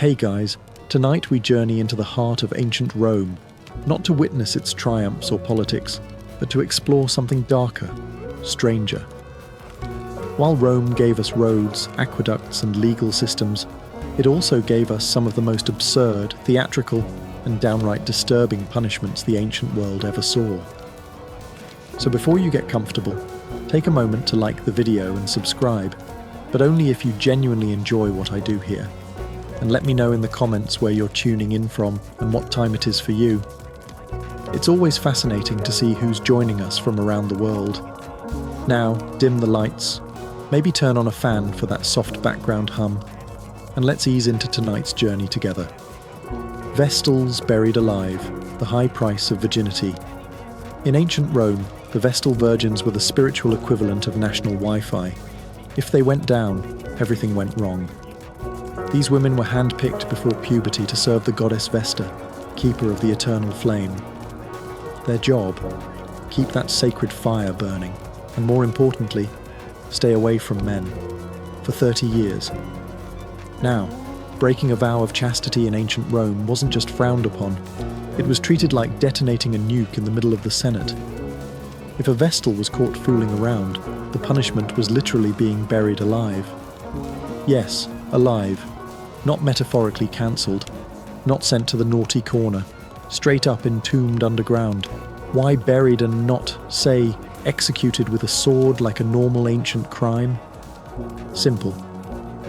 Hey guys, tonight we journey into the heart of ancient Rome, not to witness its triumphs or politics, but to explore something darker, stranger. While Rome gave us roads, aqueducts, and legal systems, it also gave us some of the most absurd, theatrical, and downright disturbing punishments the ancient world ever saw. So before you get comfortable, take a moment to like the video and subscribe, but only if you genuinely enjoy what I do here. And let me know in the comments where you're tuning in from and what time it is for you. It's always fascinating to see who's joining us from around the world. Now, dim the lights, maybe turn on a fan for that soft background hum, and let's ease into tonight's journey together. Vestals buried alive, the high price of virginity. In ancient Rome, the Vestal virgins were the spiritual equivalent of national Wi-Fi. If they went down, everything went wrong. These women were handpicked before puberty to serve the goddess Vesta, keeper of the eternal flame. Their job? Keep that sacred fire burning, and more importantly, stay away from men. For 30 years. Now, breaking a vow of chastity in ancient Rome wasn't just frowned upon, it was treated like detonating a nuke in the middle of the Senate. If a Vestal was caught fooling around, the punishment was literally being buried alive. Yes, alive. Not metaphorically cancelled. Not sent to the naughty corner. Straight up entombed underground. Why buried and not, say, executed with a sword like a normal ancient crime? Simple.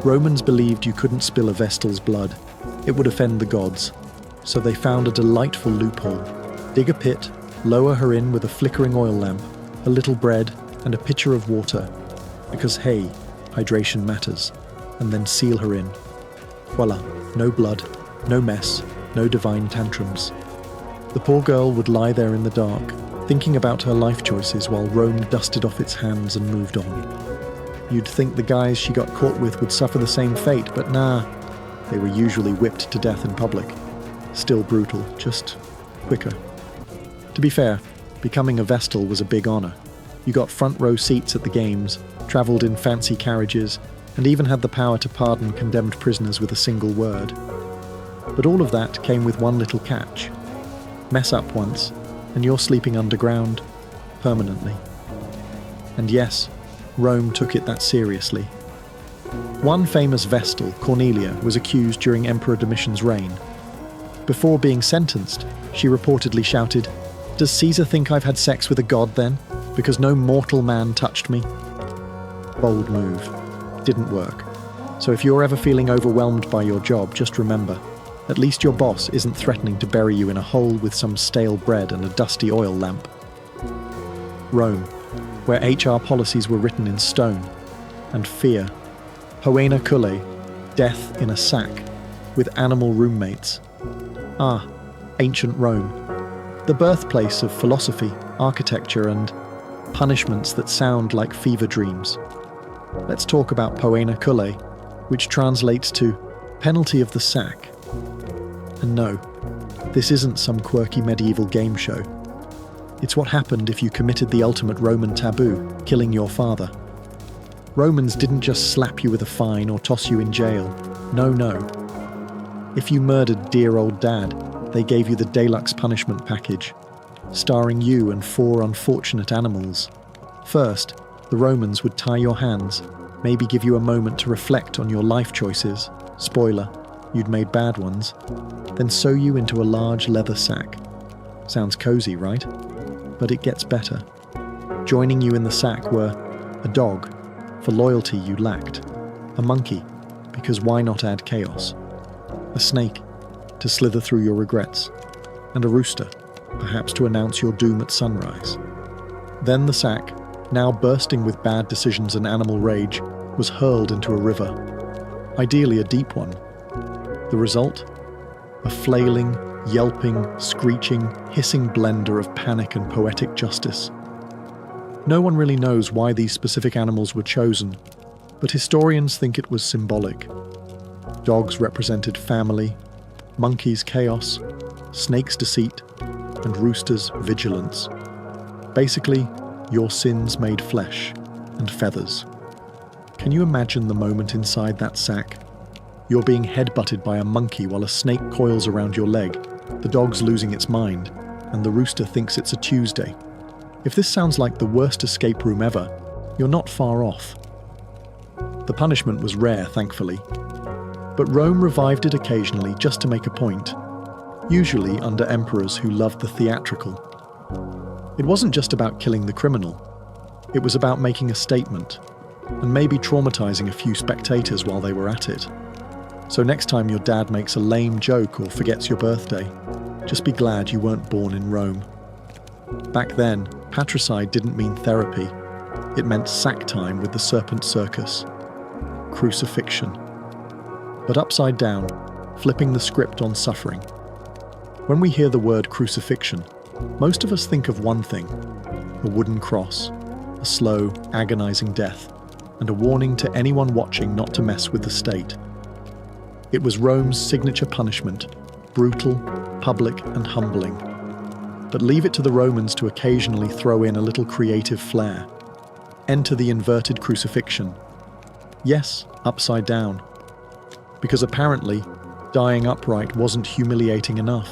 Romans believed you couldn't spill a Vestal's blood. It would offend the gods. So they found a delightful loophole. Dig a pit, lower her in with a flickering oil lamp, a little bread, and a pitcher of water. Because hey, hydration matters. And then seal her in. Voila, no blood, no mess, no divine tantrums. The poor girl would lie there in the dark, thinking about her life choices while Rome dusted off its hands and moved on. You'd think the guys she got caught with would suffer the same fate, but nah. They were usually whipped to death in public. Still brutal, just quicker. To be fair, becoming a Vestal was a big honor. You got front row seats at the games, travelled in fancy carriages, and even had the power to pardon condemned prisoners with a single word. But all of that came with one little catch. Mess up once, and you're sleeping underground, permanently. And yes, Rome took it that seriously. One famous Vestal, Cornelia, was accused during Emperor Domitian's reign. Before being sentenced, she reportedly shouted, "Does Caesar think I've had sex with a god then? Because no mortal man touched me?" Bold move. Didn't work. So if you're ever feeling overwhelmed by your job, just remember, at least your boss isn't threatening to bury you in a hole with some stale bread and a dusty oil lamp. Rome, where HR policies were written in stone, and fear. Poena cullae, death in a sack, with animal roommates. Ah, ancient Rome, the birthplace of philosophy, architecture, and punishments that sound like fever dreams. Let's talk about Poena cullae, which translates to penalty of the sack. And no, this isn't some quirky medieval game show. It's what happened if you committed the ultimate Roman taboo, killing your father. Romans didn't just slap you with a fine or toss you in jail. No. If you murdered dear old dad, they gave you the deluxe punishment package, starring you and 4 unfortunate animals. First, the Romans would tie your hands, maybe give you a moment to reflect on your life choices. Spoiler, you'd made bad ones. Then sew you into a large leather sack. Sounds cozy, right? But it gets better. Joining you in the sack were a dog, for loyalty you lacked, a monkey, because why not add chaos, a snake, to slither through your regrets, and a rooster, perhaps to announce your doom at sunrise. Then the sack, now bursting with bad decisions and animal rage, was hurled into a river, ideally a deep one. The result? A flailing, yelping, screeching, hissing blender of panic and poetic justice. No one really knows why these specific animals were chosen, but historians think it was symbolic. Dogs represented family, monkeys chaos, snakes deceit, and roosters vigilance. Basically, your sins made flesh and feathers. Can you imagine the moment inside that sack? You're being headbutted by a monkey while a snake coils around your leg, the dog's losing its mind, and the rooster thinks it's a Tuesday. If this sounds like the worst escape room ever, you're not far off. The punishment was rare, thankfully, but Rome revived it occasionally just to make a point, usually under emperors who loved the theatrical. It wasn't just about killing the criminal, it was about making a statement, and maybe traumatizing a few spectators while they were at it. So next time your dad makes a lame joke or forgets your birthday, just be glad you weren't born in Rome. Back then, patricide didn't mean therapy. It meant sack time with the serpent circus. Crucifixion. But upside down, flipping the script on suffering. When we hear the word crucifixion, most of us think of one thing: a wooden cross, a slow, agonizing death, and a warning to anyone watching not to mess with the state. It was Rome's signature punishment, brutal, public, and humbling. But leave it to the Romans to occasionally throw in a little creative flair. Enter the inverted crucifixion. Yes, upside down. Because apparently, dying upright wasn't humiliating enough.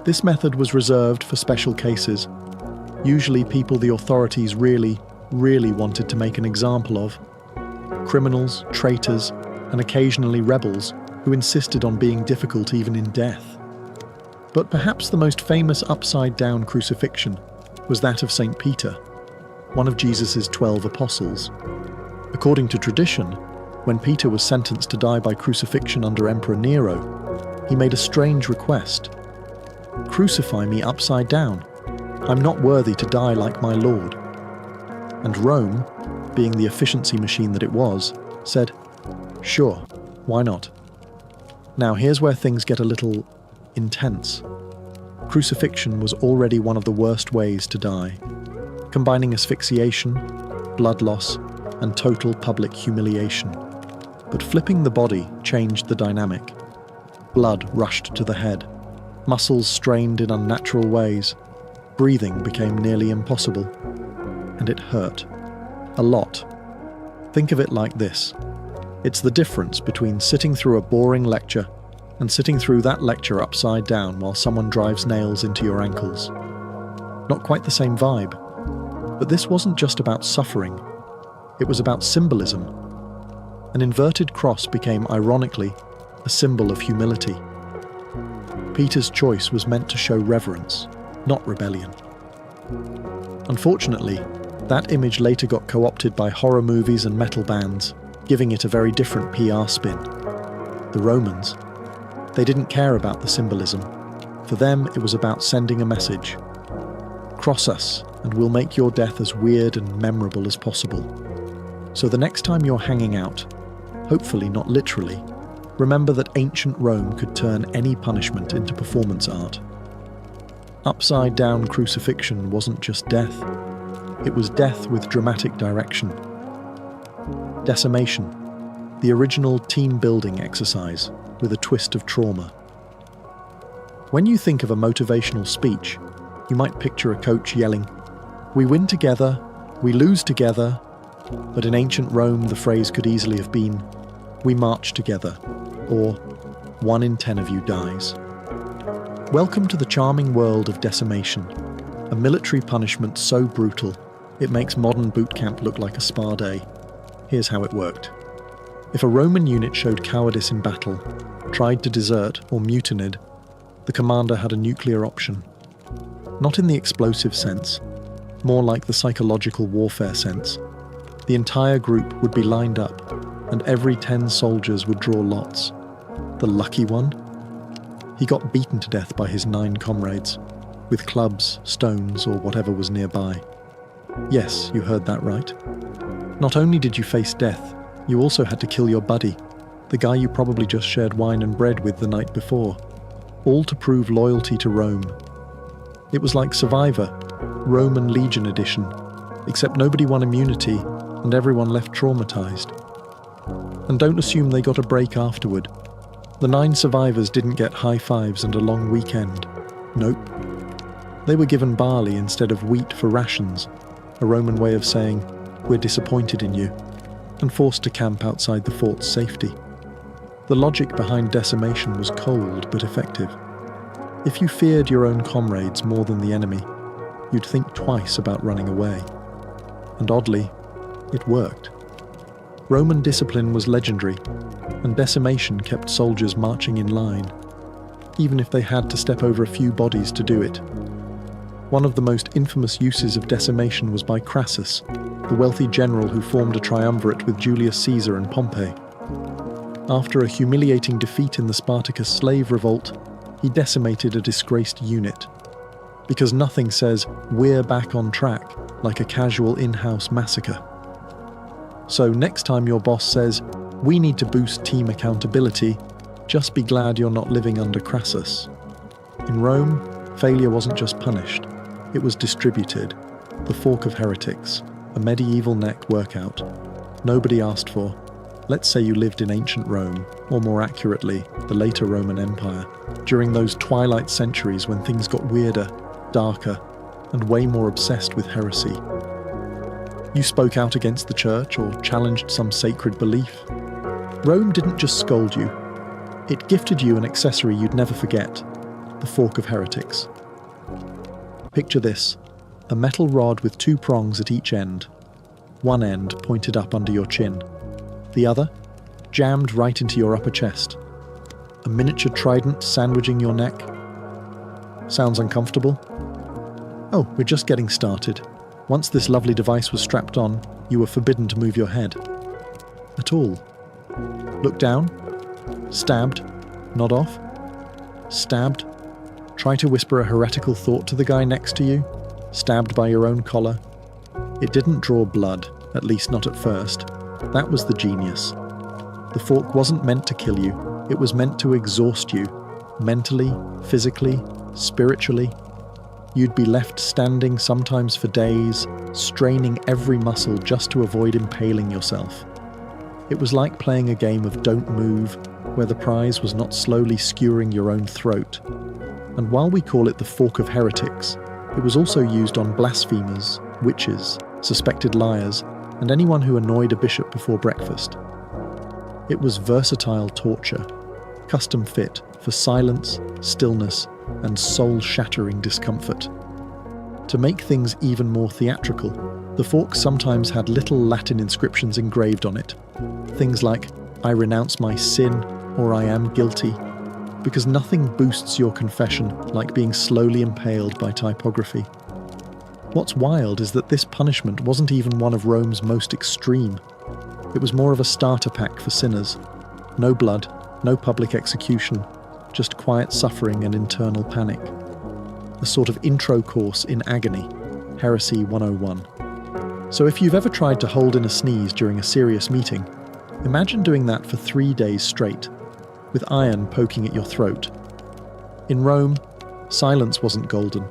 This method was reserved for special cases, usually people the authorities really wanted to make an example of. Criminals, traitors, and occasionally rebels who insisted on being difficult even in death. But perhaps the most famous upside-down crucifixion was that of St. Peter, one of Jesus' 12 apostles. According to tradition, when Peter was sentenced to die by crucifixion under Emperor Nero, he made a strange request. "Crucify me upside down. I'm not worthy to die like my Lord." And Rome, being the efficiency machine that it was, said, "Sure, why not?" Now here's where things get a little intense. Crucifixion was already one of the worst ways to die, combining asphyxiation, blood loss, and total public humiliation. But flipping the body changed the dynamic. Blood rushed to the head, muscles strained in unnatural ways, breathing became nearly impossible, and it hurt. A lot. Think of it like this. It's the difference between sitting through a boring lecture and sitting through that lecture upside down while someone drives nails into your ankles. Not quite the same vibe, but this wasn't just about suffering, it was about symbolism. An inverted cross became, ironically, a symbol of humility. Peter's choice was meant to show reverence, not rebellion. Unfortunately, that image later got co-opted by horror movies and metal bands, giving it a very different PR spin. The Romans, they didn't care about the symbolism. For them, it was about sending a message. Cross us, and we'll make your death as weird and memorable as possible. So the next time you're hanging out, hopefully not literally, remember that ancient Rome could turn any punishment into performance art. Upside-down crucifixion wasn't just death. It was death with dramatic direction. Decimation, the original team-building exercise with a twist of trauma. When you think of a motivational speech, you might picture a coach yelling, "We win together, we lose together," but in ancient Rome the phrase could easily have been, "We march together," or "1 in 10 of you dies." Welcome to the charming world of decimation, a military punishment so brutal it makes modern boot camp look like a spa day. Here's how it worked. If a Roman unit showed cowardice in battle, tried to desert, or mutinied, the commander had a nuclear option. Not in the explosive sense, more like the psychological warfare sense. The entire group would be lined up, and every 10 soldiers would draw lots. The lucky one? He got beaten to death by his 9 comrades, with clubs, stones, or whatever was nearby. Yes, you heard that right. Not only did you face death, you also had to kill your buddy, the guy you probably just shared wine and bread with the night before, all to prove loyalty to Rome. It was like Survivor, Roman Legion edition, except nobody won immunity and everyone left traumatized. And don't assume they got a break afterward. The 9 survivors didn't get high fives and a long weekend. Nope. They were given barley instead of wheat for rations, a Roman way of saying, "We're disappointed in you," and forced to camp outside the fort's safety. The logic behind decimation was cold but effective. If you feared your own comrades more than the enemy, you'd think twice about running away. And oddly, it worked. Roman discipline was legendary, and decimation kept soldiers marching in line, even if they had to step over a few bodies to do it. One of the most infamous uses of decimation was by Crassus, the wealthy general who formed a triumvirate with Julius Caesar and Pompey. After a humiliating defeat in the Spartacus slave revolt, he decimated a disgraced unit. Because nothing says, "we're back on track," like a casual in-house massacre. So next time your boss says, "we need to boost team accountability," just be glad you're not living under Crassus. In Rome, failure wasn't just punished, it was distributed. The fork of heretics, a medieval neck workout. Nobody asked for. Let's say you lived in ancient Rome, or more accurately, the later Roman Empire, during those twilight centuries when things got weirder, darker, and way more obsessed with heresy. You spoke out against the church or challenged some sacred belief. Rome didn't just scold you, it gifted you an accessory you'd never forget, the fork of heretics. Picture this, a metal rod with two prongs at each end, one end pointed up under your chin, the other jammed right into your upper chest. A miniature trident sandwiching your neck. Sounds uncomfortable? Oh, we're just getting started. Once this lovely device was strapped on, you were forbidden to move your head. At all. Look down. Stabbed. Nod off. Stabbed. Try to whisper a heretical thought to the guy next to you. Stabbed by your own collar. It didn't draw blood, at least not at first. That was the genius. The fork wasn't meant to kill you, it was meant to exhaust you, mentally, physically, spiritually. You'd be left standing sometimes for days, straining every muscle just to avoid impaling yourself. It was like playing a game of Don't Move, where the prize was not slowly skewering your own throat. And while we call it the fork of heretics, it was also used on blasphemers, witches, suspected liars, and anyone who annoyed a bishop before breakfast. It was versatile torture, custom fit for silence, stillness, and soul-shattering discomfort. To make things even more theatrical, the fork sometimes had little Latin inscriptions engraved on it. Things like, "I renounce my sin," or "I am guilty," because nothing boosts your confession like being slowly impaled by typography. What's wild is that this punishment wasn't even one of Rome's most extreme. It was more of a starter pack for sinners. No blood, no public execution, just quiet suffering and internal panic. A sort of intro course in agony, Heresy 101. So if you've ever tried to hold in a sneeze during a serious meeting, imagine doing that for 3 days straight, with iron poking at your throat. In Rome, silence wasn't golden,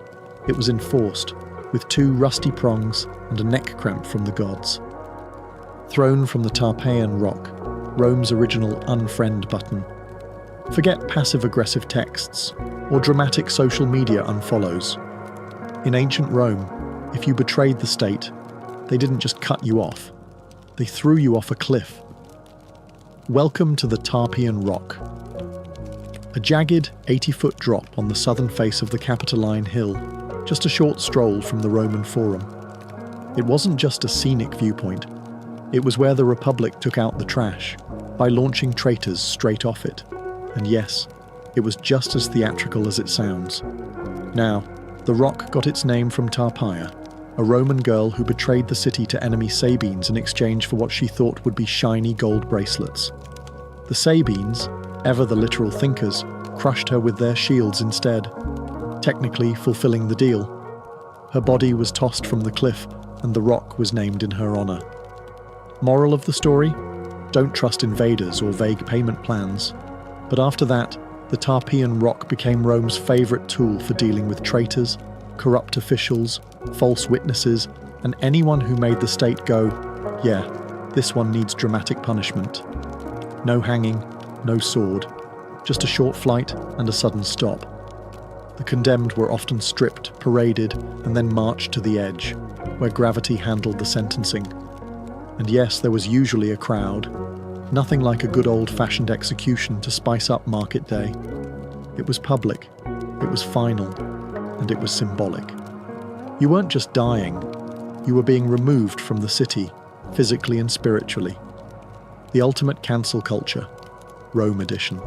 it was enforced, with 2 rusty prongs and a neck cramp from the gods. Thrown from the Tarpeian rock, Rome's original unfriend button. Forget passive-aggressive texts or dramatic social media unfollows. In ancient Rome, if you betrayed the state, they didn't just cut you off, they threw you off a cliff. Welcome to the Tarpeian Rock. A jagged 80-foot drop on the southern face of the Capitoline Hill, just a short stroll from the Roman Forum. It wasn't just a scenic viewpoint, it was where the Republic took out the trash, by launching traitors straight off it. And yes, it was just as theatrical as it sounds. Now, the rock got its name from Tarpeia, a Roman girl who betrayed the city to enemy Sabines in exchange for what she thought would be shiny gold bracelets. The Sabines, ever the literal thinkers, crushed her with their shields instead, technically fulfilling the deal. Her body was tossed from the cliff, and the rock was named in her honor. Moral of the story? Don't trust invaders or vague payment plans. But after that, the Tarpeian Rock became Rome's favorite tool for dealing with traitors, corrupt officials, false witnesses, and anyone who made the state go, yeah, this one needs dramatic punishment. No hanging, no sword, just a short flight and a sudden stop. The condemned were often stripped, paraded, and then marched to the edge, where gravity handled the sentencing. And yes, there was usually a crowd. Nothing like a good old-fashioned execution to spice up market day. It was public, it was final, and it was symbolic. You weren't just dying, you were being removed from the city, physically and spiritually. The ultimate cancel culture, Rome edition.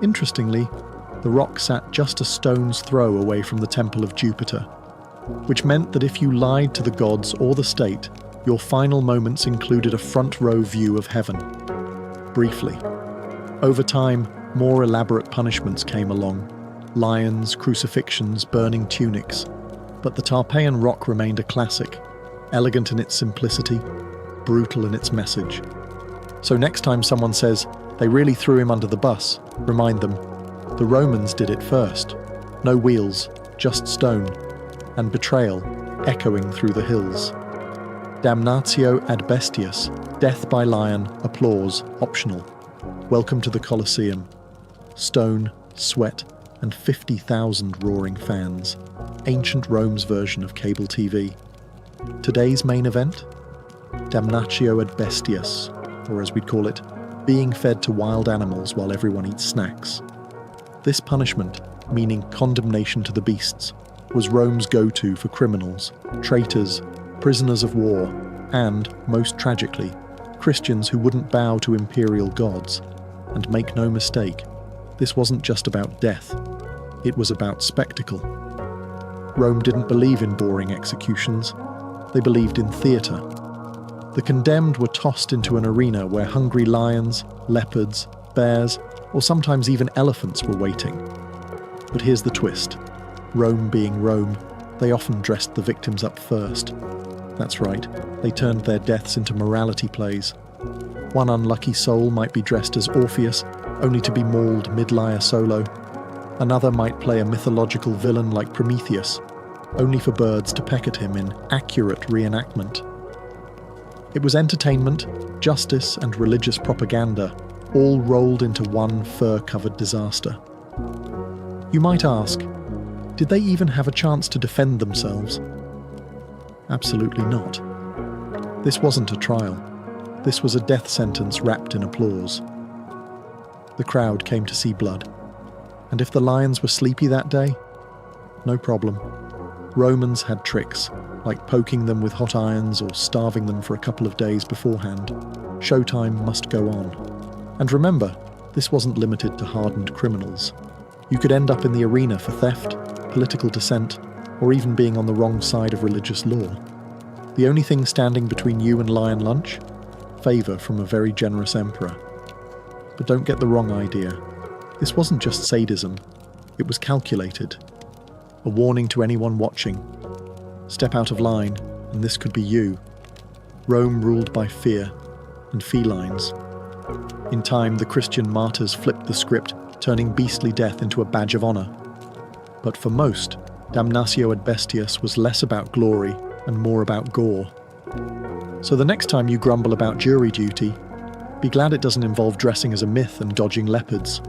Interestingly, the rock sat just a stone's throw away from the Temple of Jupiter, which meant that if you lied to the gods or the state, your final moments included a front-row view of heaven. Briefly. Over time, more elaborate punishments came along. Lions, crucifixions, burning tunics. But the Tarpeian rock remained a classic, elegant in its simplicity, brutal in its message. So next time someone says, they really threw him under the bus, remind them, the Romans did it first. No wheels, just stone, and betrayal echoing through the hills. Damnatio ad bestias, death by lion, applause, optional. Welcome to the Colosseum. Stone, sweat, and 50,000 roaring fans. Ancient Rome's version of cable TV. Today's main event? Damnatio ad bestias, or as we'd call it, being fed to wild animals while everyone eats snacks. This punishment, meaning condemnation to the beasts, was Rome's go-to for criminals, traitors, prisoners of war, and, most tragically, Christians who wouldn't bow to imperial gods. And make no mistake, this wasn't just about death, it was about spectacle. Rome didn't believe in boring executions, they believed in theatre. The condemned were tossed into an arena where hungry lions, leopards, bears, or sometimes even elephants were waiting. But here's the twist. Rome being Rome, they often dressed the victims up first. That's right, they turned their deaths into morality plays. One unlucky soul might be dressed as Orpheus, only to be mauled mid-lyre solo. Another might play a mythological villain like Prometheus, only for birds to peck at him in accurate reenactment. It was entertainment, justice, and religious propaganda, all rolled into one fur-covered disaster. You might ask, did they even have a chance to defend themselves? Absolutely not. This wasn't a trial. This was a death sentence wrapped in applause. The crowd came to see blood. And if the lions were sleepy that day, no problem. Romans had tricks, like poking them with hot irons or starving them for a couple of days beforehand. Showtime must go on. And remember, this wasn't limited to hardened criminals. You could end up in the arena for theft, political dissent, or even being on the wrong side of religious law. The only thing standing between you and lion lunch? Favour from a very generous emperor. But don't get the wrong idea. This wasn't just sadism, it was calculated. A warning to anyone watching. Step out of line, and this could be you. Rome ruled by fear and felines. In time, the Christian martyrs flipped the script, turning beastly death into a badge of honour. But for most, damnatio ad bestias was less about glory and more about gore. So the next time you grumble about jury duty, be glad it doesn't involve dressing as a myth and dodging leopards.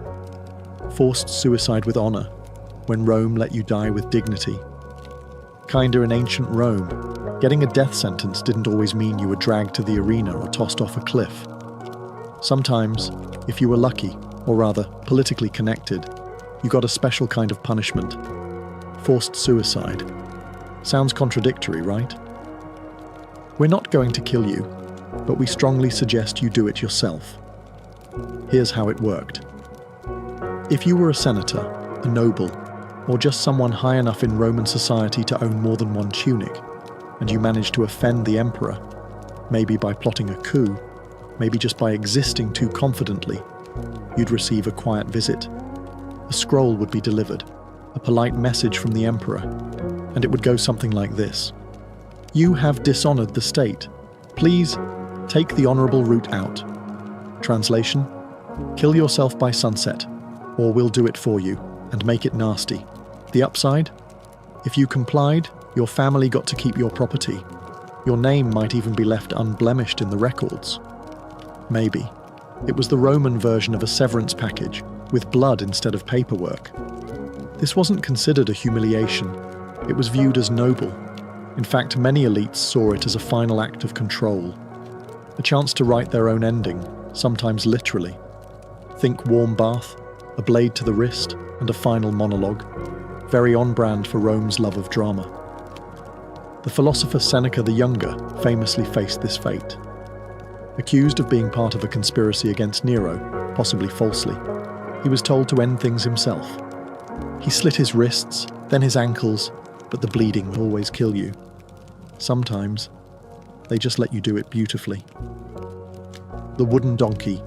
Forced suicide with honour, when Rome let you die with dignity. Kinda in ancient Rome, getting a death sentence didn't always mean you were dragged to the arena or tossed off a cliff. Sometimes, if you were lucky, or rather, politically connected, you got a special kind of punishment. Forced suicide. Sounds contradictory, right? We're not going to kill you, but we strongly suggest you do it yourself. Here's how it worked. If you were a senator, a noble, or just someone high enough in Roman society to own more than one tunic, and you managed to offend the emperor, maybe by plotting a coup, maybe just by existing too confidently, you'd receive a quiet visit. A scroll would be delivered, a polite message from the emperor, and it would go something like this. You have dishonored the state. Please, take the honorable route out. Translation: kill yourself by sunset, or we'll do it for you, and make it nasty. The upside? If you complied, your family got to keep your property. Your name might even be left unblemished in the records. Maybe. It was the Roman version of a severance package, with blood instead of paperwork. This wasn't considered a humiliation. It was viewed as noble. In fact, many elites saw it as a final act of control. A chance to write their own ending, sometimes literally. Think warm bath, a blade to the wrist, and a final monologue, very on brand for Rome's love of drama. The philosopher Seneca the Younger famously faced this fate. Accused of being part of a conspiracy against Nero, possibly falsely, he was told to end things himself. He slit his wrists, then his ankles, but the bleeding will always kill you. Sometimes, they just let you do it beautifully. The wooden donkey,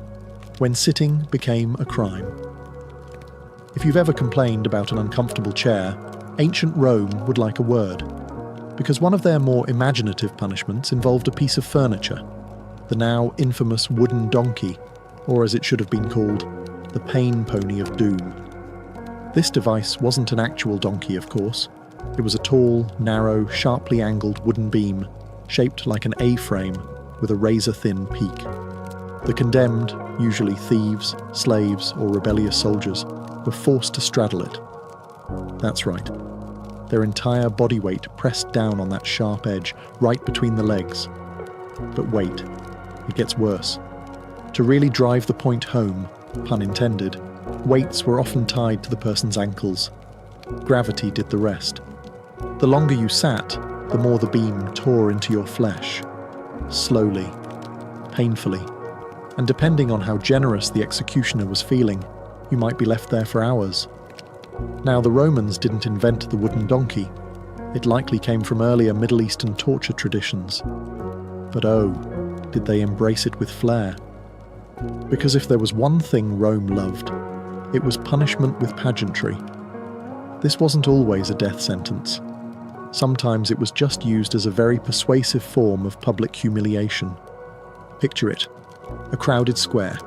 when sitting became a crime. If you've ever complained about an uncomfortable chair, ancient Rome would like a word, because one of their more imaginative punishments involved a piece of furniture, the now infamous wooden donkey, or as it should have been called, the pain pony of doom. This device wasn't an actual donkey, of course. It was a tall, narrow, sharply angled wooden beam, shaped like an A-frame with a razor-thin peak. The condemned, usually thieves, slaves, or rebellious soldiers, were forced to straddle it. That's right. Their entire body weight pressed down on that sharp edge, right between the legs. But wait, it gets worse. To really drive the point home, pun intended, weights were often tied to the person's ankles. Gravity did the rest. The longer you sat, the more the beam tore into your flesh. Slowly, painfully, and depending on how generous the executioner was feeling, you might be left there for hours. Now, the Romans didn't invent the wooden donkey. It likely came from earlier Middle Eastern torture traditions. But oh, did they embrace it with flair. Because if there was one thing Rome loved, it was punishment with pageantry. This wasn't always a death sentence. Sometimes it was just used as a very persuasive form of public humiliation. Picture it. A crowded square.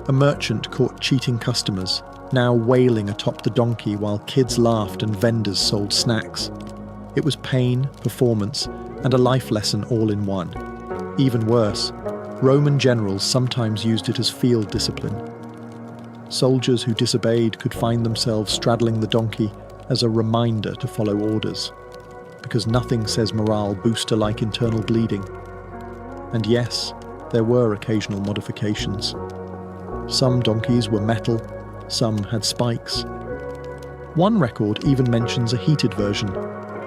A merchant caught cheating customers, now wailing atop the donkey while kids laughed and vendors sold snacks. It was pain, performance, and a life lesson all in one. Even worse, Roman generals sometimes used it as field discipline. Soldiers who disobeyed could find themselves straddling the donkey as a reminder to follow orders, because nothing says morale booster like internal bleeding. And yes, there were occasional modifications. Some donkeys were metal, some had spikes. One record even mentions a heated version,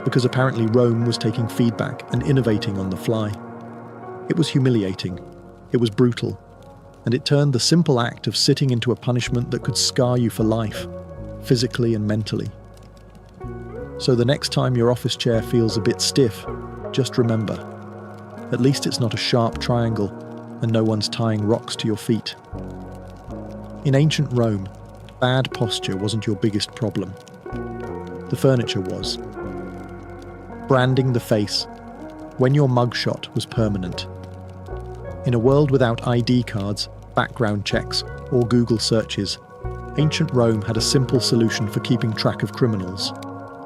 because apparently Rome was taking feedback and innovating on the fly. It was humiliating, it was brutal, and it turned the simple act of sitting into a punishment that could scar you for life, physically and mentally. So the next time your office chair feels a bit stiff, just remember, at least it's not a sharp triangle and no one's tying rocks to your feet. In ancient Rome, bad posture wasn't your biggest problem. The furniture was. Branding the face, when your mugshot was permanent. In a world without ID cards, background checks, or Google searches, ancient Rome had a simple solution for keeping track of criminals.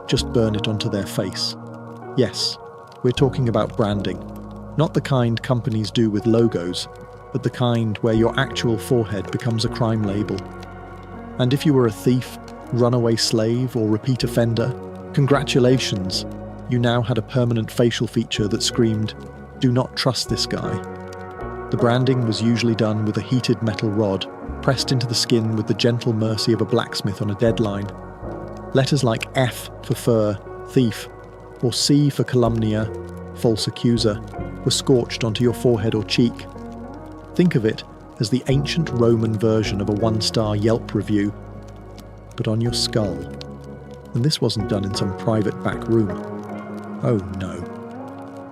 Just burn it onto their face. Yes, we're talking about branding. Not the kind companies do with logos, but the kind where your actual forehead becomes a crime label. And if you were a thief, runaway slave, or repeat offender, congratulations, you now had a permanent facial feature that screamed, "Do not trust this guy." The branding was usually done with a heated metal rod, pressed into the skin with the gentle mercy of a blacksmith on a deadline. Letters like F for fur, thief, or C for calumnia, false accuser, were scorched onto your forehead or cheek. Think of it as the ancient Roman version of a one-star Yelp review, but on your skull. And this wasn't done in some private back room. Oh no.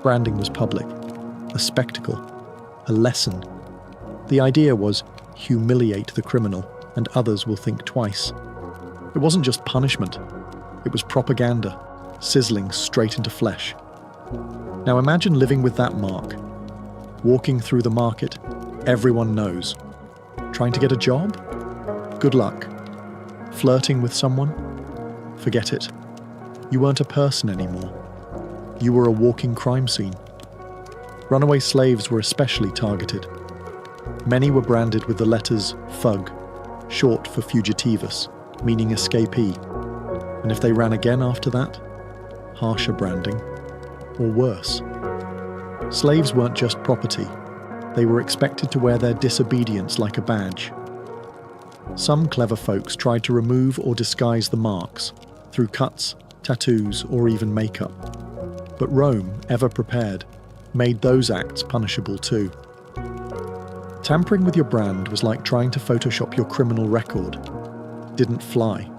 Branding was public, a spectacle, a lesson. The idea was humiliate the criminal and others will think twice. It wasn't just punishment, it was propaganda, sizzling straight into flesh. Now imagine living with that mark. Walking through the market, everyone knows. Trying to get a job? Good luck. Flirting with someone? Forget it. You weren't a person anymore. You were a walking crime scene. Runaway slaves were especially targeted. Many were branded with the letters FUG, short for fugitivus, meaning escapee. And if they ran again after that, harsher branding, or worse. Slaves weren't just property. They were expected to wear their disobedience like a badge. Some clever folks tried to remove or disguise the marks through cuts, tattoos, or even makeup. But Rome, ever prepared, made those acts punishable too. Tampering with your brand was like trying to Photoshop your criminal record. Didn't fly.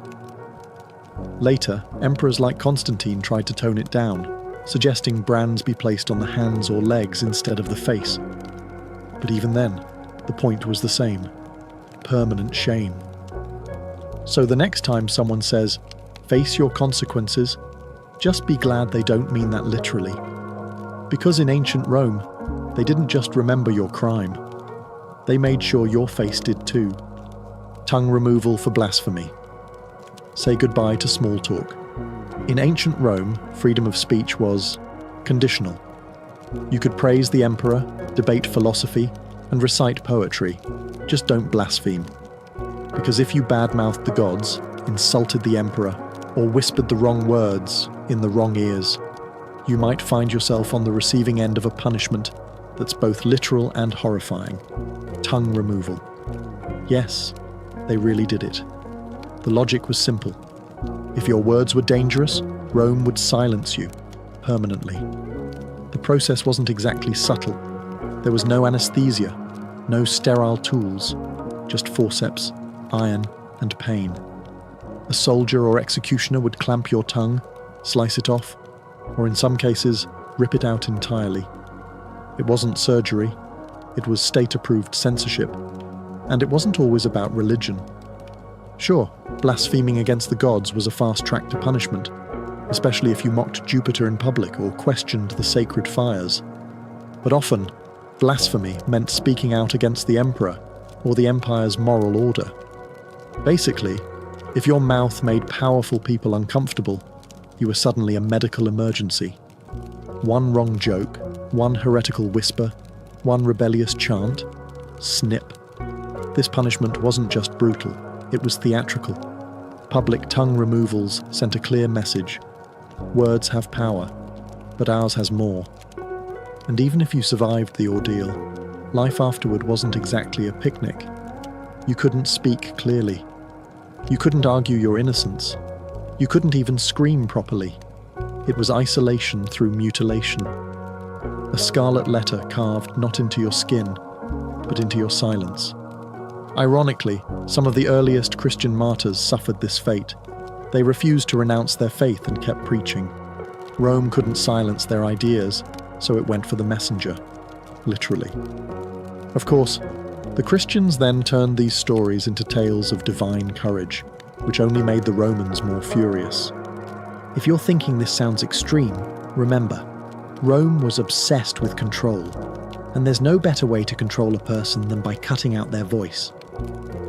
Later, emperors like Constantine tried to tone it down, suggesting brands be placed on the hands or legs instead of the face. But even then, the point was the same: permanent shame. So the next time someone says, "Face your consequences," just be glad they don't mean that literally. Because in ancient Rome, they didn't just remember your crime. They made sure your face did too. Tongue removal for blasphemy. Say goodbye to small talk. In ancient Rome, freedom of speech was conditional. You could praise the emperor, debate philosophy, and recite poetry. Just don't blaspheme. Because if you badmouthed the gods, insulted the emperor, or whispered the wrong words in the wrong ears, you might find yourself on the receiving end of a punishment that's both literal and horrifying: tongue removal. Yes, they really did it. The logic was simple. If your words were dangerous, Rome would silence you permanently. The process wasn't exactly subtle. There was no anesthesia, no sterile tools, just forceps, iron, and pain. A soldier or executioner would clamp your tongue, slice it off, or in some cases, rip it out entirely. It wasn't surgery, it was state-approved censorship, and it wasn't always about religion. Sure, blaspheming against the gods was a fast track to punishment, especially if you mocked Jupiter in public or questioned the sacred fires. But often, blasphemy meant speaking out against the emperor or the empire's moral order. Basically, if your mouth made powerful people uncomfortable, you were suddenly a medical emergency. One wrong joke, one heretical whisper, one rebellious chant, snip. This punishment wasn't just brutal, it was theatrical. Public tongue removals sent a clear message. Words have power, but ours has more. And even if you survived the ordeal, life afterward wasn't exactly a picnic. You couldn't speak clearly. You couldn't argue your innocence. You couldn't even scream properly. It was isolation through mutilation. A scarlet letter carved not into your skin, but into your silence. Ironically, some of the earliest Christian martyrs suffered this fate. They refused to renounce their faith and kept preaching. Rome couldn't silence their ideas, so it went for the messenger, literally. Of course, the Christians then turned these stories into tales of divine courage, which only made the Romans more furious. If you're thinking this sounds extreme, remember, Rome was obsessed with control, and there's no better way to control a person than by cutting out their voice.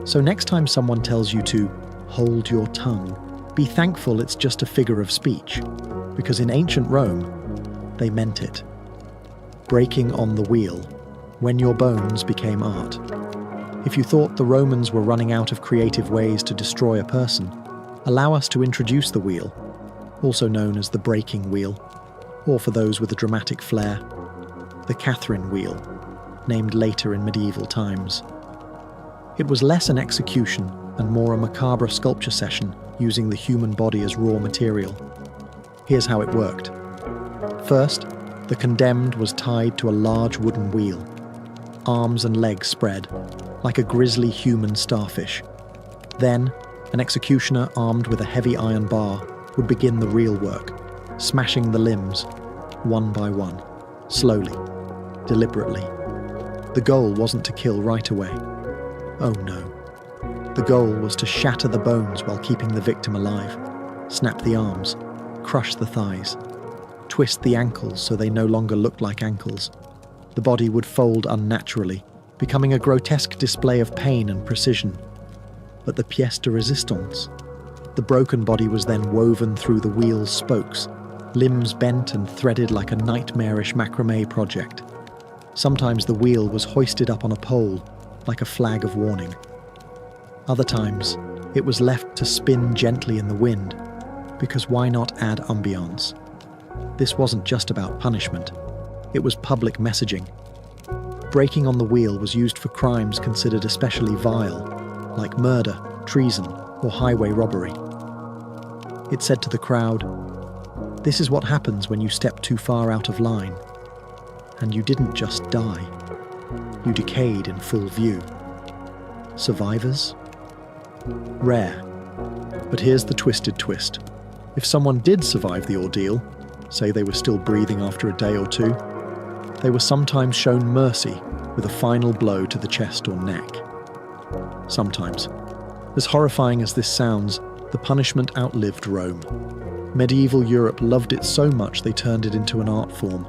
So next time someone tells you to hold your tongue, be thankful it's just a figure of speech, because in ancient Rome, they meant it. Breaking on the wheel, when your bones became art. If you thought the Romans were running out of creative ways to destroy a person, allow us to introduce the wheel, also known as the breaking wheel, or for those with a dramatic flair, the Catherine wheel, named later in medieval times. It was less an execution and more a macabre sculpture session using the human body as raw material. Here's how it worked. First, the condemned was tied to a large wooden wheel, arms and legs spread, like a grisly human starfish. Then, an executioner armed with a heavy iron bar would begin the real work, smashing the limbs, one by one, slowly, deliberately. The goal wasn't to kill right away. Oh no. The goal was to shatter the bones while keeping the victim alive, snap the arms, crush the thighs, twist the ankles so they no longer looked like ankles. The body would fold unnaturally, becoming a grotesque display of pain and precision. But the pièce de résistance, the broken body was then woven through the wheel's spokes, limbs bent and threaded like a nightmarish macrame project. Sometimes the wheel was hoisted up on a pole, like a flag of warning. Other times, it was left to spin gently in the wind, because why not add ambiance? This wasn't just about punishment, it was public messaging. breaking on the wheel was used for crimes considered especially vile, like murder, treason, or highway robbery. It said to the crowd, "This is what happens when you step too far out of line. And you didn't just die. You decayed in full view. Survivors? Rare. But here's the twisted twist. If someone did survive the ordeal, say they were still breathing after a day or two, they were sometimes shown mercy with a final blow to the chest or neck. Sometimes. As horrifying as this sounds, the punishment outlived Rome. Medieval Europe loved it so much they turned it into an art form,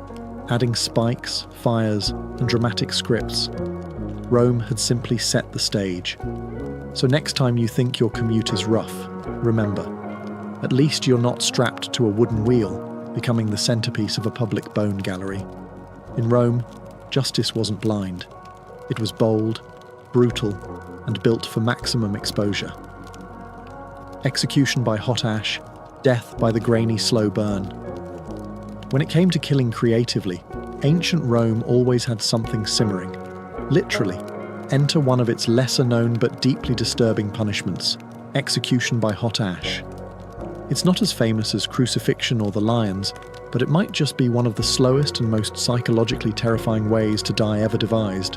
adding spikes, fires, and dramatic scripts. Rome had simply set the stage. So next time you think your commute is rough, remember, at least you're not strapped to a wooden wheel, becoming the centerpiece of a public bone gallery. In Rome, justice wasn't blind. It was bold, brutal, and built for maximum exposure. Execution by hot ash, death by the grainy slow burn. When it came to killing creatively, ancient Rome always had something simmering. Literally, enter one of its lesser-known but deeply disturbing punishments, execution by hot ash. It's not as famous as crucifixion or the lions, but it might just be one of the slowest and most psychologically terrifying ways to die ever devised.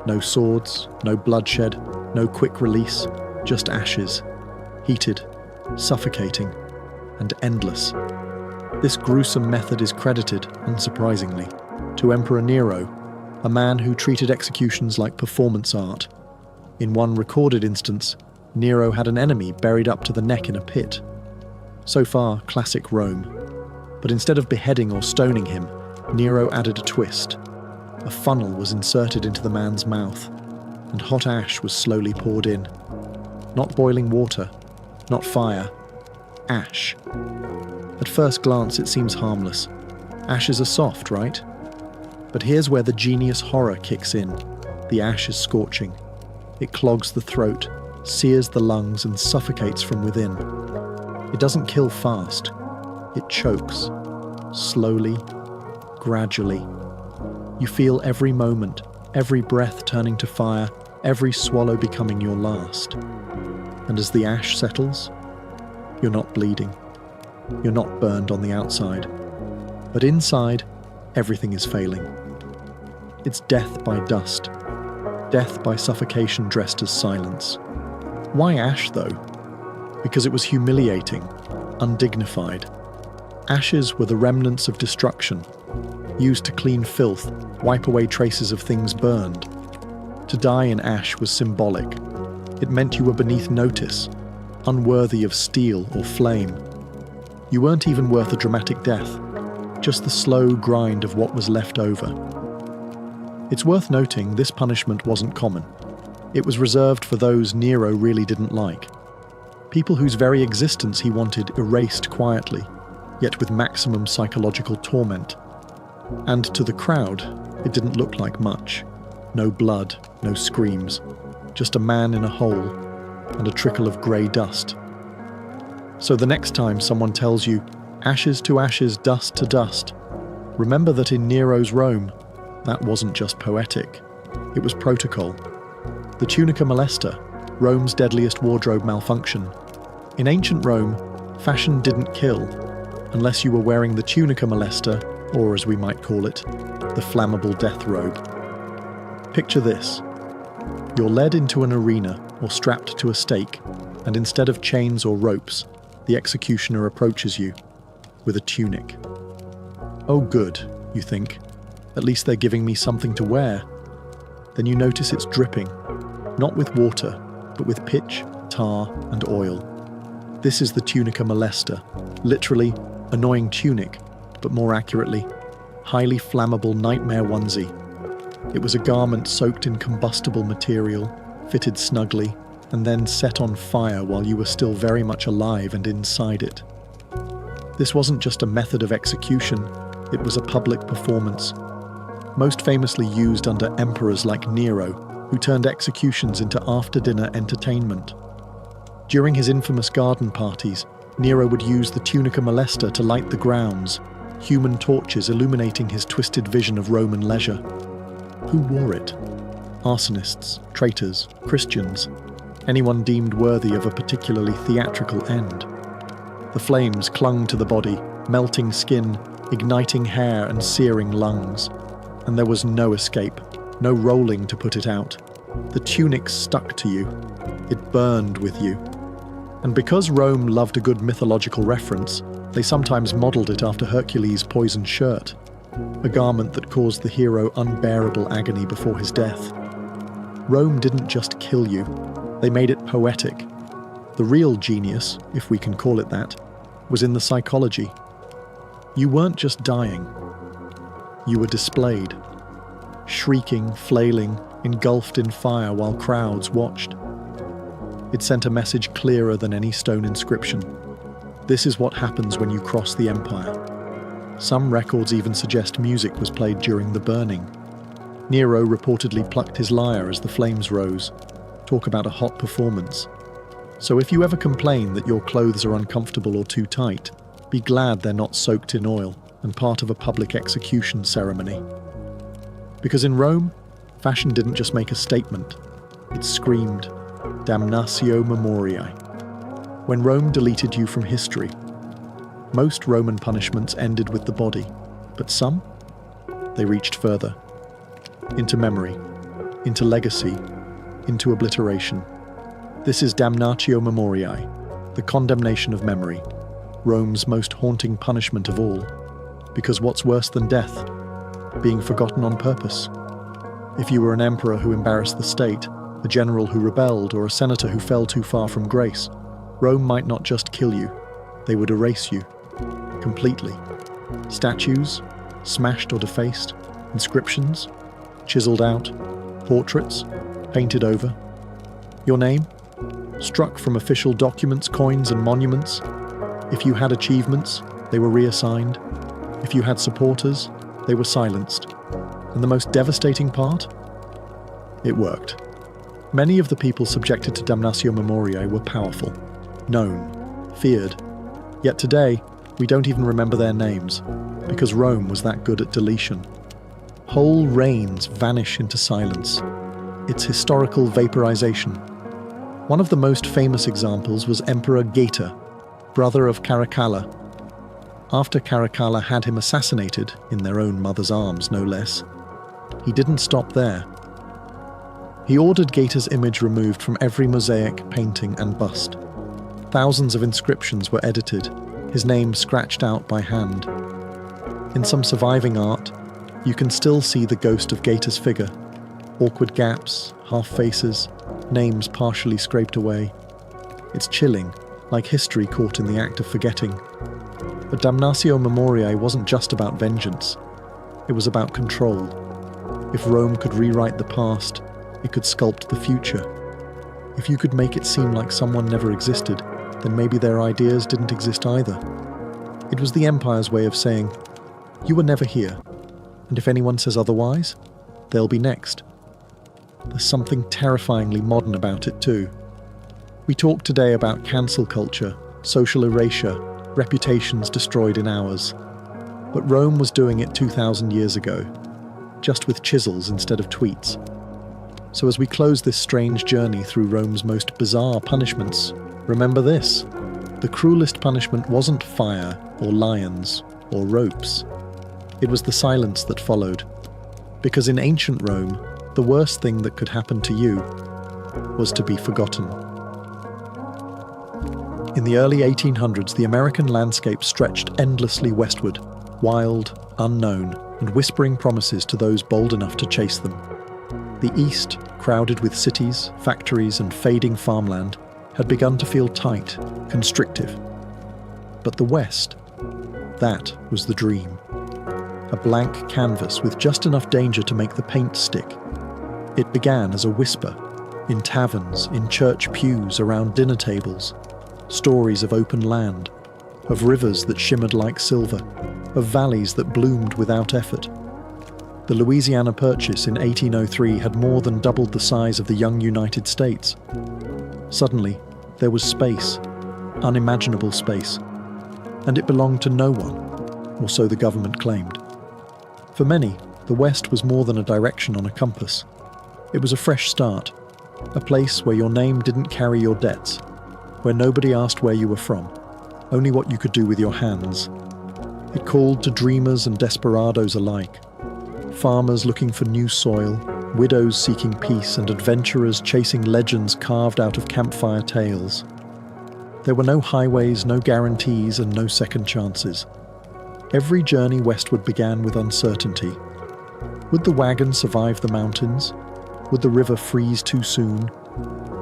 No swords, no bloodshed, no quick release, just ashes. Heated, suffocating, and endless. This gruesome method is credited, unsurprisingly, to Emperor Nero, a man who treated executions like performance art. In one recorded instance, Nero had an enemy buried up to the neck in a pit. So far, classic Rome. But instead of beheading or stoning him, Nero added a twist. A funnel was inserted into the man's mouth, and hot ash was slowly poured in. Not boiling water, not fire, ash. At first glance it seems harmless. Ashes are soft, right? But here's where the genius horror kicks in. The ash is scorching. It clogs the throat, sears the lungs, and suffocates from within. It doesn't kill fast. It chokes. Slowly, gradually. You feel every moment, every breath turning to fire, every swallow becoming your last. And as the ash settles, you're not bleeding. You're not burned on the outside. But inside, everything is failing. It's death by dust. Death by suffocation dressed as silence. Why ash, though? Because it was humiliating, undignified. Ashes were the remnants of destruction, used to clean filth, wipe away traces of things burned. To die in ash was symbolic. It meant you were beneath notice, unworthy of steel or flame. You weren't even worth a dramatic death, just the slow grind of what was left over. It's worth noting this punishment wasn't common. It was reserved for those Nero really didn't like. People whose very existence he wanted erased quietly, yet with maximum psychological torment. And to the crowd, it didn't look like much. No blood, no screams, just a man in a hole and a trickle of grey dust. So the next time someone tells you, ashes to ashes, dust to dust, remember that in Nero's Rome, that wasn't just poetic. It was protocol. The tunica molesta, Rome's deadliest wardrobe malfunction. In ancient Rome, fashion didn't kill, unless you were wearing the tunica molesta, or as we might call it, the flammable death robe. Picture this. You're led into an arena or strapped to a stake, and instead of chains or ropes, the executioner approaches you with a tunic. Oh good, you think. At least they're giving me something to wear. Then you notice it's dripping, not with water, but with pitch, tar, and oil. This is the tunica molesta, literally annoying tunic, but more accurately, highly flammable nightmare onesie. It was a garment soaked in combustible material, fitted snugly, and then set on fire while you were still very much alive and inside it. This wasn't just a method of execution, it was a public performance. Most famously used under emperors like Nero, who turned executions into after-dinner entertainment. During his infamous garden parties, Nero would use the tunica molesta to light the grounds, human torches illuminating his twisted vision of Roman leisure. Who wore it? Arsonists, traitors, Christians, anyone deemed worthy of a particularly theatrical end. The flames clung to the body, melting skin, igniting hair and searing lungs. And there was no escape, no rolling to put it out. The tunic stuck to you. It burned with you. And because Rome loved a good mythological reference, they sometimes modelled it after Hercules' poisoned shirt, a garment that caused the hero unbearable agony before his death. Rome didn't just kill you, they made it poetic. The real genius, if we can call it that, was in the psychology. You weren't just dying. You were displayed. Shrieking, flailing, engulfed in fire while crowds watched. It sent a message clearer than any stone inscription. This is what happens when you cross the empire. Some records even suggest music was played during the burning. Nero reportedly plucked his lyre as the flames rose. Talk about a hot performance. So if you ever complain that your clothes are uncomfortable or too tight, be glad they're not soaked in oil and part of a public execution ceremony. Because in Rome, fashion didn't just make a statement, it screamed, damnatio memoriae. When Rome deleted you from history, most Roman punishments ended with the body, but some, they reached further. Into memory, into legacy, into obliteration. This is damnatio memoriae, the condemnation of memory, Rome's most haunting punishment of all. Because what's worse than death? Being forgotten on purpose. If you were an emperor who embarrassed the state, a general who rebelled, or a senator who fell too far from grace, Rome might not just kill you, they would erase you. Completely. Statues, smashed or defaced, inscriptions, chiseled out, portraits, painted over. Your name? Struck from official documents, coins, and monuments. If you had achievements, they were reassigned. If you had supporters, they were silenced. And the most devastating part? It worked. Many of the people subjected to damnatio memoriae were powerful, known, feared. Yet today, we don't even remember their names, because Rome was that good at deletion. Whole reigns vanish into silence. It's historical vaporization. One of the most famous examples was Emperor Geta, brother of Caracalla. After Caracalla had him assassinated, in their own mother's arms no less, he didn't stop there. He ordered Geta's image removed from every mosaic, painting, and bust. Thousands of inscriptions were edited, his name scratched out by hand. In some surviving art, you can still see the ghost of Geta's figure. Awkward gaps, half faces, names partially scraped away. It's chilling, like history caught in the act of forgetting. But damnatio memoriae wasn't just about vengeance. It was about control. If Rome could rewrite the past, it could sculpt the future. If you could make it seem like someone never existed, then maybe their ideas didn't exist either. It was the empire's way of saying, you were never here, and if anyone says otherwise, they'll be next. There's something terrifyingly modern about it too. We talk today about cancel culture, social erasure, reputations destroyed in hours. But Rome was doing it 2,000 years ago, just with chisels instead of tweets. So as we close this strange journey through Rome's most bizarre punishments, remember this: the cruelest punishment wasn't fire or lions or ropes. It was the silence that followed. Because in ancient Rome, the worst thing that could happen to you was to be forgotten. In the early 1800s, the American landscape stretched endlessly westward, wild, unknown, and whispering promises to those bold enough to chase them. The East, crowded with cities, factories, and fading farmland, had begun to feel tight, constrictive. But the West, that was the dream. A blank canvas with just enough danger to make the paint stick. It began as a whisper, in taverns, in church pews, around dinner tables. Stories of open land, of rivers that shimmered like silver, of valleys that bloomed without effort. The Louisiana Purchase in 1803 had more than doubled the size of the young United States. Suddenly, there was space, unimaginable space, and it belonged to no one, or so the government claimed. For many, the the West was more than a direction on a compass. It was a fresh start, a place where your name didn't carry your debts, where nobody asked where you were from, only what you could do with your hands. It called to dreamers and desperados alike, farmers looking for new soil, widows seeking peace, and adventurers chasing legends carved out of campfire tales. There were no highways, no guarantees, and no second chances. Every journey westward began with uncertainty. Would the wagon survive the mountains? Would the river freeze too soon?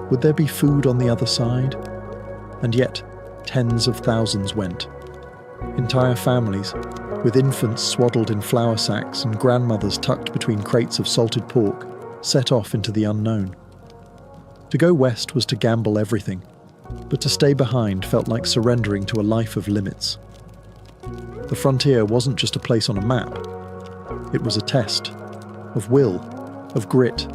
Would there be food on the other side? And yet, tens of thousands went. Entire families, with infants swaddled in flour sacks and grandmothers tucked between crates of salted pork, set off into the unknown. To go west was to gamble everything, but to stay behind felt like surrendering to a life of limits. The frontier wasn't just a place on a map. It was a test of will, of grit,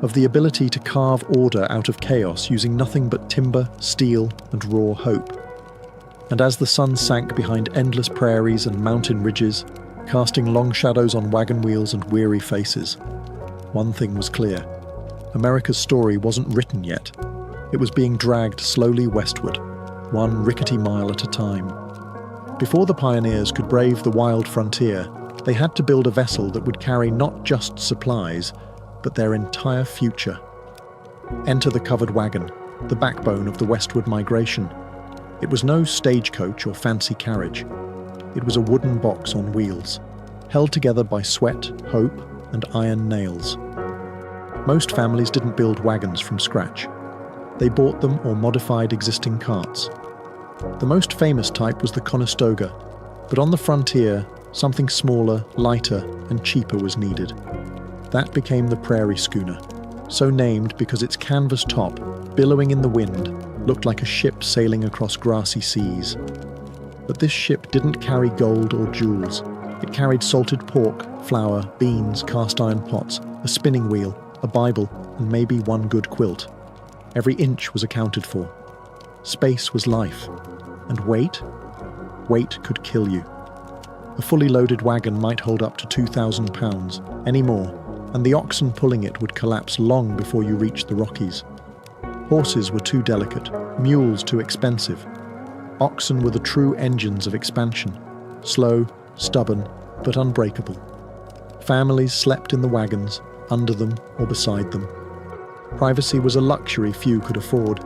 of the ability to carve order out of chaos using nothing but timber, steel, and raw hope. And as the sun sank behind endless prairies and mountain ridges, casting long shadows on wagon wheels and weary faces, one thing was clear. America's story wasn't written yet. It was being dragged slowly westward, one rickety mile at a time. Before the pioneers could brave the wild frontier, they had to build a vessel that would carry not just supplies, but their entire future. Enter the covered wagon, the backbone of the westward migration. It was no stagecoach or fancy carriage. It was a wooden box on wheels, held together by sweat, hope, and iron nails. Most families didn't build wagons from scratch. They bought them or modified existing carts. The most famous type was the Conestoga, but on the frontier, something smaller, lighter, and cheaper was needed. That became the prairie schooner, so named because its canvas top, billowing in the wind, looked like a ship sailing across grassy seas. But this ship didn't carry gold or jewels. It carried salted pork, flour, beans, cast iron pots, a spinning wheel, a Bible, and maybe one good quilt. Every inch was accounted for. Space was life. And weight? Weight could kill you. A fully loaded wagon might hold up to 2,000 pounds, any more, and the oxen pulling it would collapse long before you reached the Rockies. Horses were too delicate, mules too expensive. Oxen were the true engines of expansion, slow, stubborn, but unbreakable. Families slept in the wagons, under them or beside them. Privacy was a luxury few could afford.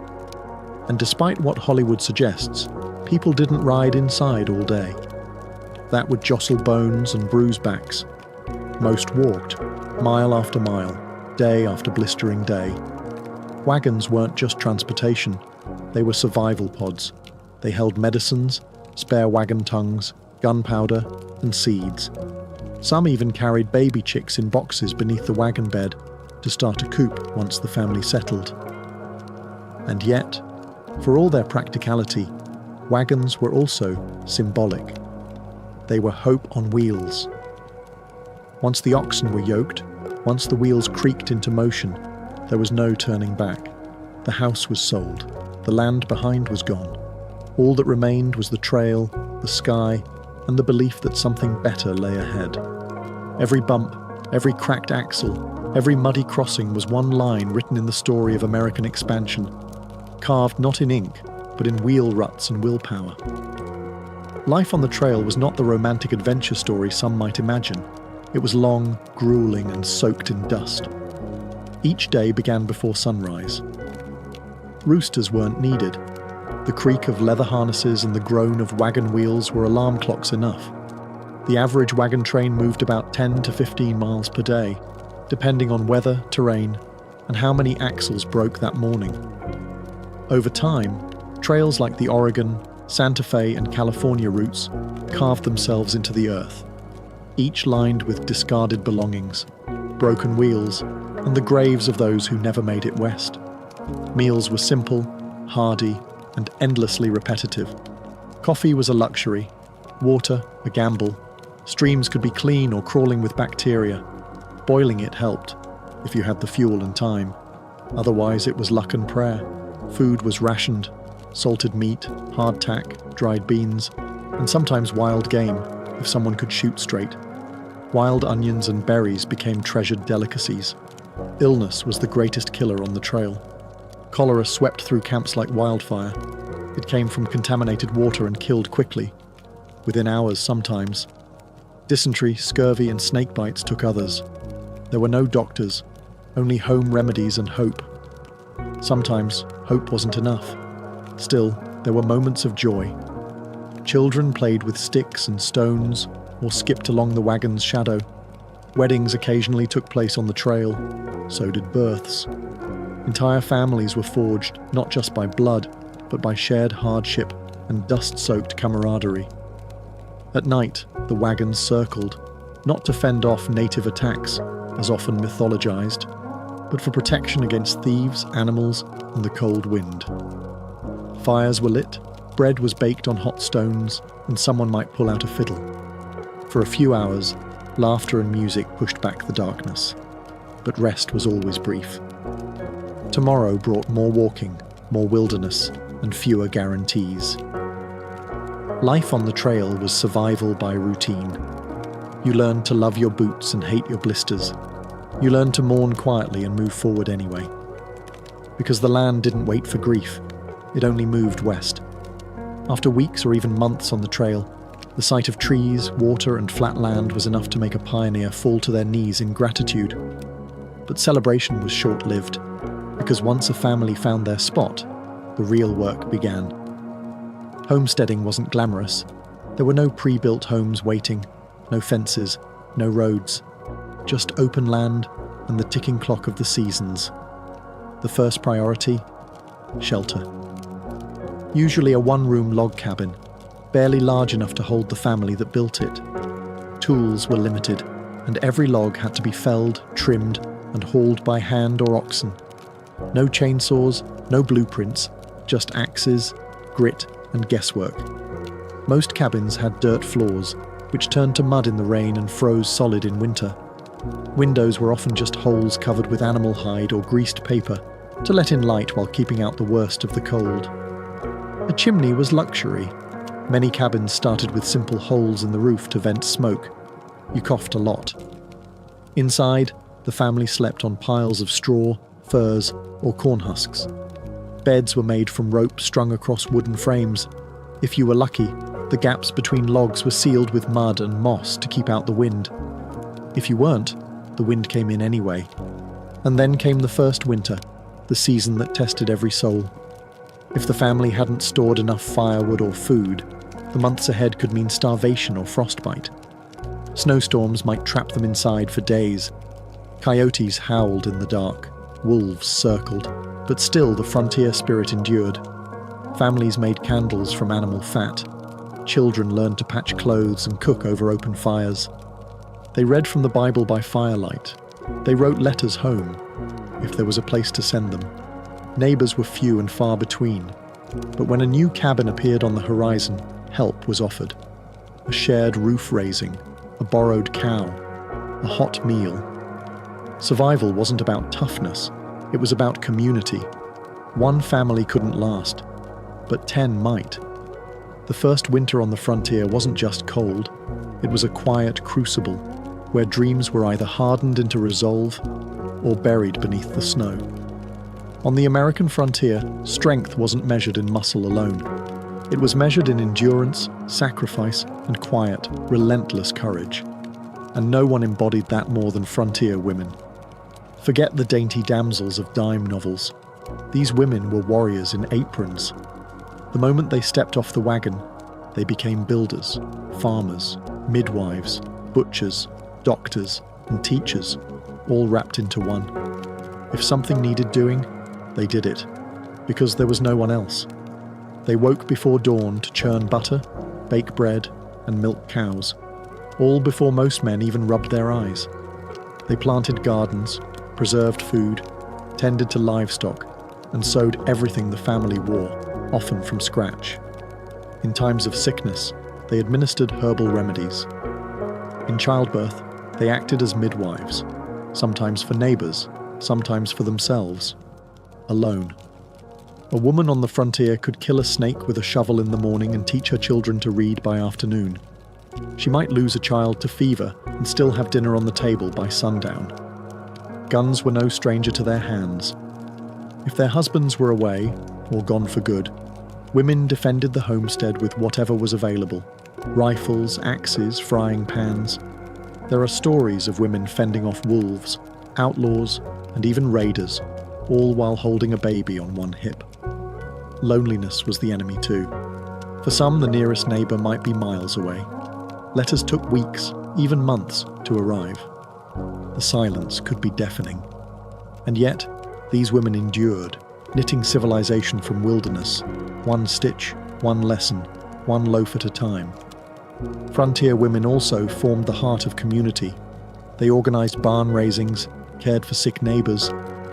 And despite what Hollywood suggests, people didn't ride inside all day. That would jostle bones and bruise backs. Most walked, mile after mile, day after blistering day. Wagons weren't just transportation, they were survival pods. They held medicines, spare wagon tongues, gunpowder, and seeds. Some even carried baby chicks in boxes beneath the wagon bed to start a coop once the family settled. And yet, for all their practicality, wagons were also symbolic. They were hope on wheels. Once the oxen were yoked, once the wheels creaked into motion, there was no turning back. The house was sold. The land behind was gone. All that remained was the trail, the sky, and the belief that something better lay ahead. Every bump, every cracked axle, every muddy crossing was one line written in the story of American expansion, carved not in ink, but in wheel ruts and willpower. Life on the trail was not the romantic adventure story some might imagine. It was long, grueling, and soaked in dust. Each day began before sunrise. Roosters weren't needed. The creak of leather harnesses and the groan of wagon wheels were alarm clocks enough. The average wagon train moved about 10 to 15 miles per day, depending on weather, terrain, and how many axles broke that morning. Over time, trails like the Oregon, Santa Fe, and California routes carved themselves into the earth, each lined with discarded belongings, broken wheels, and the graves of those who never made it west. Meals were simple, hearty, and endlessly repetitive. Coffee was a luxury, water a gamble. Streams could be clean or crawling with bacteria. Boiling it helped, if you had the fuel and time. Otherwise it was luck and prayer. Food was rationed, salted meat, hardtack, dried beans, and sometimes wild game, if someone could shoot straight. Wild onions and berries became treasured delicacies. Illness was the greatest killer on the trail. Cholera swept through camps like wildfire. It came from contaminated water and killed quickly, within hours sometimes. Dysentery, scurvy, and snake bites took others. There were no doctors, only home remedies and hope. Sometimes hope wasn't enough. Still, there were moments of joy. Children played with sticks and stones or skipped along the wagon's shadow. Weddings occasionally took place on the trail. So did births. Entire families were forged not just by blood, but by shared hardship and dust-soaked camaraderie. At night, the wagons circled, not to fend off native attacks, as often mythologized, but for protection against thieves, animals, and the cold wind. Fires were lit, bread was baked on hot stones, and someone might pull out a fiddle. For a few hours, laughter and music pushed back the darkness, but rest was always brief. Tomorrow brought more walking, more wilderness, and fewer guarantees. Life on the trail was survival by routine. You learned to love your boots and hate your blisters. You learned to mourn quietly and move forward anyway. Because the land didn't wait for grief, it only moved west. After weeks or even months on the trail, the sight of trees, water, and flat land was enough to make a pioneer fall to their knees in gratitude. But celebration was short-lived, because once a family found their spot, the real work began. Homesteading wasn't glamorous. There were no pre-built homes waiting, no fences, no roads, just open land and the ticking clock of the seasons. The first priority? Shelter. Usually a one-room log cabin, barely large enough to hold the family that built it. Tools were limited, and every log had to be felled, trimmed, and hauled by hand or oxen. No chainsaws, no blueprints, just axes, grit, and guesswork. Most cabins had dirt floors, which turned to mud in the rain and froze solid in winter. Windows were often just holes covered with animal hide or greased paper to let in light while keeping out the worst of the cold. A chimney was luxury. Many cabins started with simple holes in the roof to vent smoke. You coughed a lot. Inside, the family slept on piles of straw, furs, or corn husks. Beds were made from rope strung across wooden frames. If you were lucky, the gaps between logs were sealed with mud and moss to keep out the wind. If you weren't, the wind came in anyway. And then came the first winter, the season that tested every soul. If the family hadn't stored enough firewood or food, the months ahead could mean starvation or frostbite. Snowstorms might trap them inside for days. Coyotes howled in the dark. Wolves circled. But still the frontier spirit endured. Families made candles from animal fat. Children learned to patch clothes and cook over open fires. They read from the Bible by firelight. They wrote letters home, if there was a place to send them. Neighbours were few and far between, but when a new cabin appeared on the horizon, help was offered. A shared roof raising, a borrowed cow, a hot meal. Survival wasn't about toughness, it was about community. One family couldn't last, but 10 might. The first winter on the frontier wasn't just cold, it was a quiet crucible, where dreams were either hardened into resolve or buried beneath the snow. On the American frontier, strength wasn't measured in muscle alone. It was measured in endurance, sacrifice, and quiet, relentless courage. And no one embodied that more than frontier women. Forget the dainty damsels of dime novels. These women were warriors in aprons. The moment they stepped off the wagon, they became builders, farmers, midwives, butchers, doctors, and teachers, all wrapped into one. If something needed doing, they did it, because there was no one else. They woke before dawn to churn butter, bake bread, and milk cows, all before most men even rubbed their eyes. They planted gardens, preserved food, tended to livestock, and sewed everything the family wore, often from scratch. In times of sickness, they administered herbal remedies. In childbirth, they acted as midwives, sometimes for neighbours, sometimes for themselves, alone. A woman on the frontier could kill a snake with a shovel in the morning and teach her children to read by afternoon. She might lose a child to fever and still have dinner on the table by sundown. Guns were no stranger to their hands. If their husbands were away, or gone for good, women defended the homestead with whatever was available: rifles, axes, frying pans. There are stories of women fending off wolves, outlaws, and even raiders, all while holding a baby on one hip. Loneliness was the enemy too. For some, the nearest neighbour might be miles away. Letters took weeks, even months, to arrive. The silence could be deafening. And yet, these women endured, knitting civilization from wilderness, one stitch, one lesson, one loaf at a time. Frontier women also formed the heart of community. They organised barn raisings, cared for sick neighbours,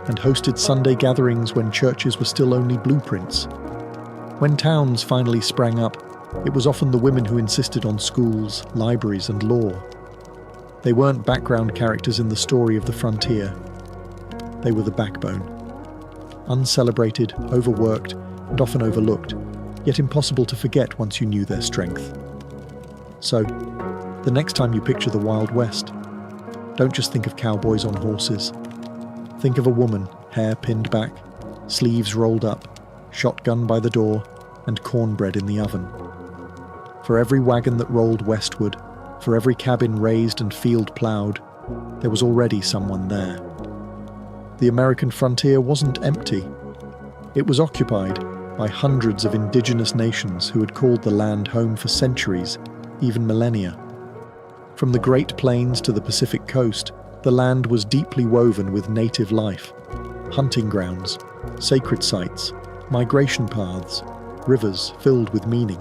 and hosted Sunday gatherings when churches were still only blueprints. When towns finally sprang up, it was often the women who insisted on schools, libraries, and law. They weren't background characters in the story of the frontier. They were the backbone. Uncelebrated, overworked, and often overlooked, yet impossible to forget once you knew their strength. So, the next time you picture the Wild West, don't just think of cowboys on horses. Think of a woman, hair pinned back, sleeves rolled up, shotgun by the door, and cornbread in the oven. For every wagon that rolled westward, for every cabin raised and field ploughed, there was already someone there. The American frontier wasn't empty. It was occupied by hundreds of indigenous nations who had called the land home for centuries, even millennia. From the Great Plains to the Pacific coast, the land was deeply woven with native life: hunting grounds, sacred sites, migration paths, rivers filled with meaning.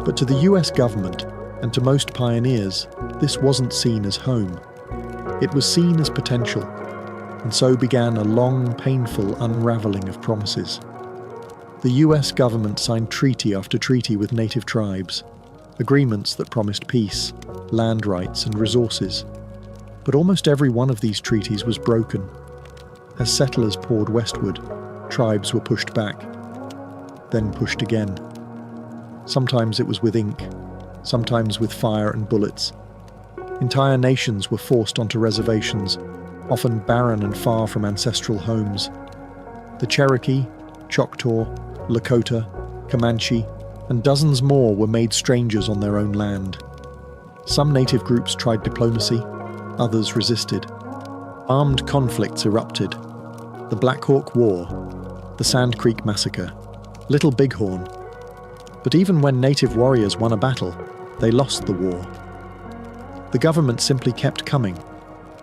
But to the US government, and to most pioneers, this wasn't seen as home. It was seen as potential, and so began a long, painful unravelling of promises. The US government signed treaty after treaty with native tribes, agreements that promised peace, land rights, and resources. But almost every one of these treaties was broken. As settlers poured westward, tribes were pushed back, then pushed again. Sometimes it was with ink, sometimes with fire and bullets. Entire nations were forced onto reservations, often barren and far from ancestral homes. The Cherokee, Choctaw, Lakota, Comanche, and dozens more were made strangers on their own land. Some native groups tried diplomacy, others resisted. Armed conflicts erupted. The Black Hawk War, the Sand Creek Massacre, Little Bighorn. But even when native warriors won a battle, they lost the war. The government simply kept coming,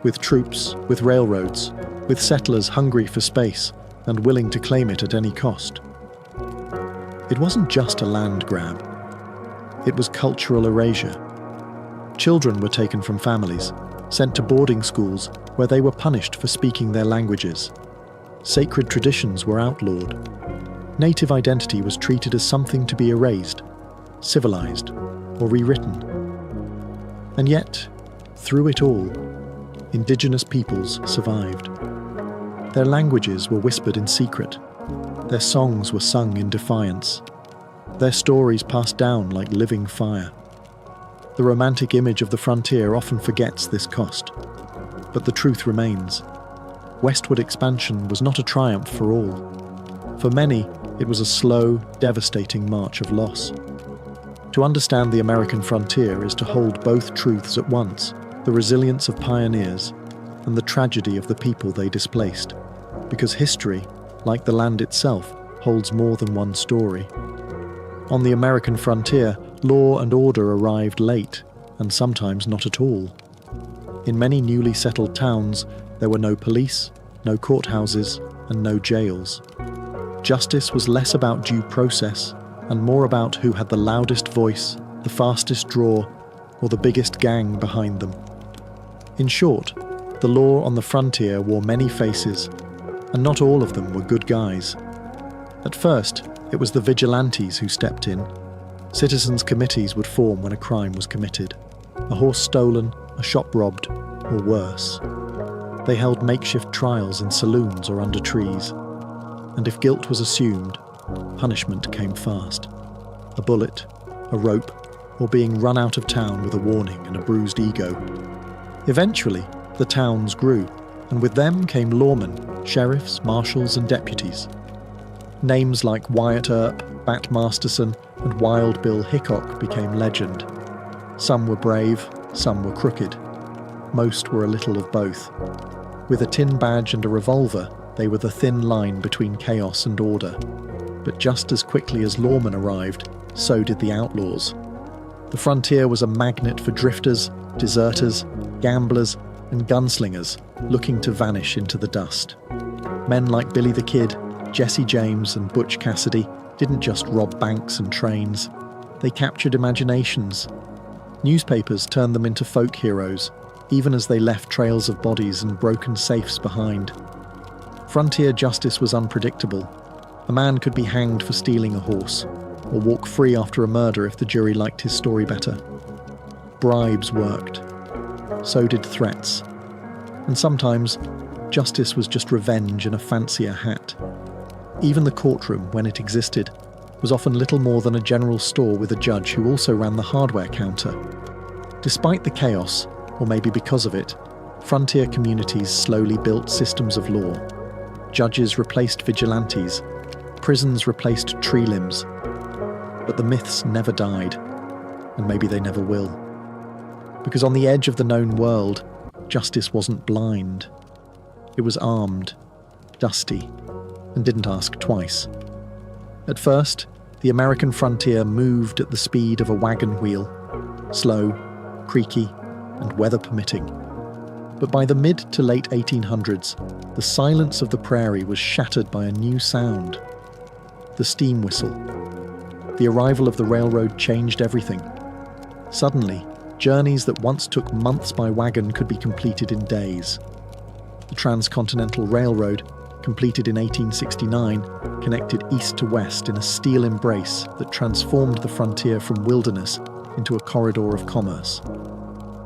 with troops, with railroads, with settlers hungry for space and willing to claim it at any cost. It wasn't just a land grab. It was cultural erasure. Children were taken from families, sent to boarding schools where they were punished for speaking their languages. Sacred traditions were outlawed. Native identity was treated as something to be erased, civilized, or rewritten. And yet, through it all, indigenous peoples survived. Their languages were whispered in secret. Their songs were sung in defiance. Their stories passed down like living fire. The romantic image of the frontier often forgets this cost. But the truth remains. Westward expansion was not a triumph for all. For many, it was a slow, devastating march of loss. To understand the American frontier is to hold both truths at once: the resilience of pioneers and the tragedy of the people they displaced. Because history, like the land itself, holds more than one story. On the American frontier, law and order arrived late, and sometimes not at all. In many newly settled towns, there were no police, no courthouses, and no jails. Justice was less about due process and more about who had the loudest voice, the fastest draw, or the biggest gang behind them. In short, the law on the frontier wore many faces, and not all of them were good guys. At first, it was the vigilantes who stepped in. Citizens' committees would form when a crime was committed. A horse stolen, a shop robbed, or worse. They held makeshift trials in saloons or under trees. And if guilt was assumed, punishment came fast. A bullet, a rope, or being run out of town with a warning and a bruised ego. Eventually, the towns grew, and with them came lawmen, sheriffs, marshals, and deputies. Names like Wyatt Earp, Bat Masterson, and Wild Bill Hickok became legend. Some were brave, some were crooked. Most were a little of both. With a tin badge and a revolver, they were the thin line between chaos and order. But just as quickly as lawmen arrived, so did the outlaws. The frontier was a magnet for drifters, deserters, gamblers, and gunslingers looking to vanish into the dust. Men like Billy the Kid, Jesse James, and Butch Cassidy didn't just rob banks and trains. They captured imaginations. Newspapers turned them into folk heroes, even as they left trails of bodies and broken safes behind. Frontier justice was unpredictable. A man could be hanged for stealing a horse, or walk free after a murder if the jury liked his story better. Bribes worked. So did threats. And sometimes, justice was just revenge in a fancier hat. Even the courtroom, when it existed, was often little more than a general store with a judge who also ran the hardware counter. Despite the chaos, or maybe because of it, frontier communities slowly built systems of law. Judges replaced vigilantes, prisons replaced tree limbs. But the myths never died, and maybe they never will. Because on the edge of the known world, justice wasn't blind. It was armed, dusty, and didn't ask twice. At first, the American frontier moved at the speed of a wagon wheel, slow, creaky, and weather permitting. But by the mid to late 1800s, the silence of the prairie was shattered by a new sound: the steam whistle. The arrival of the railroad changed everything. Suddenly, journeys that once took months by wagon could be completed in days. The Transcontinental Railroad, completed in 1869, connected east to west in a steel embrace that transformed the frontier from wilderness into a corridor of commerce.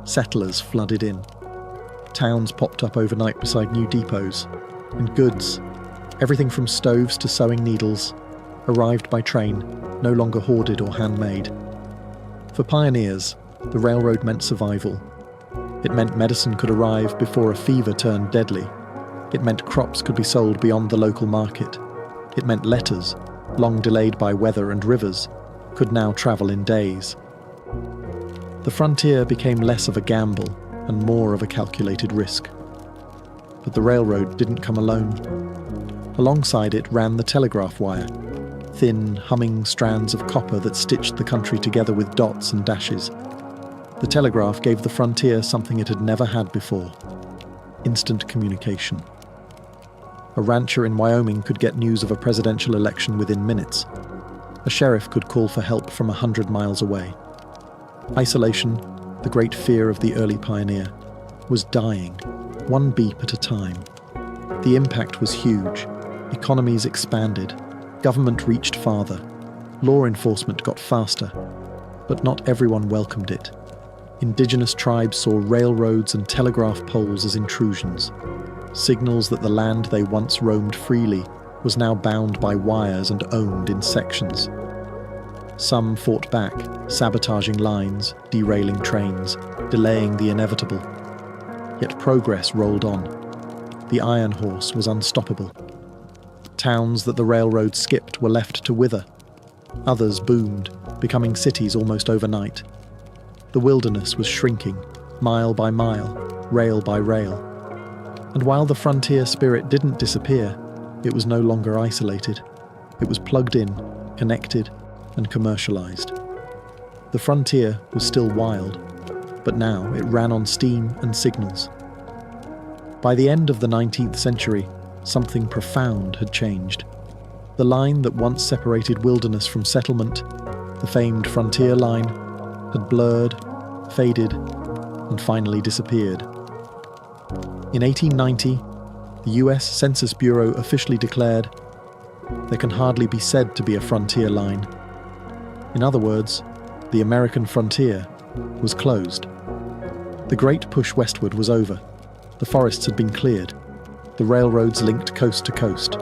Settlers flooded in. Towns popped up overnight beside new depots, and goods, everything from stoves to sewing needles, arrived by train, no longer hoarded or handmade. For pioneers, the railroad meant survival. It meant medicine could arrive before a fever turned deadly. It meant crops could be sold beyond the local market. It meant letters, long delayed by weather and rivers, could now travel in days. The frontier became less of a gamble and more of a calculated risk. But the railroad didn't come alone. Alongside it ran the telegraph wire, thin, humming strands of copper that stitched the country together with dots and dashes. The telegraph gave the frontier something it had never had before: instant communication. A rancher in Wyoming could get news of a presidential election within minutes. A sheriff could call for help from 100 miles away. Isolation, the great fear of the early pioneer, was dying, one beep at a time. The impact was huge. Economies expanded. Government reached farther. Law enforcement got faster. But not everyone welcomed it. Indigenous tribes saw railroads and telegraph poles as intrusions. Signals that the land they once roamed freely was now bound by wires and owned in sections. Some fought back, sabotaging lines, derailing trains, delaying the inevitable. Yet progress rolled on. The iron horse was unstoppable. Towns that the railroad skipped were left to wither. Others boomed, becoming cities almost overnight. The wilderness was shrinking, mile by mile, rail by rail. And while the frontier spirit didn't disappear, it was no longer isolated. It was plugged in, connected, and commercialized. The frontier was still wild, but now it ran on steam and signals. By the end of the 19th century, something profound had changed. The line that once separated wilderness from settlement, the famed frontier line, had blurred, faded, and finally disappeared. In 1890, the US Census Bureau officially declared, "There can hardly be said to be a frontier line." In other words, the American frontier was closed. The great push westward was over. The forests had been cleared. The railroads linked coast to coast.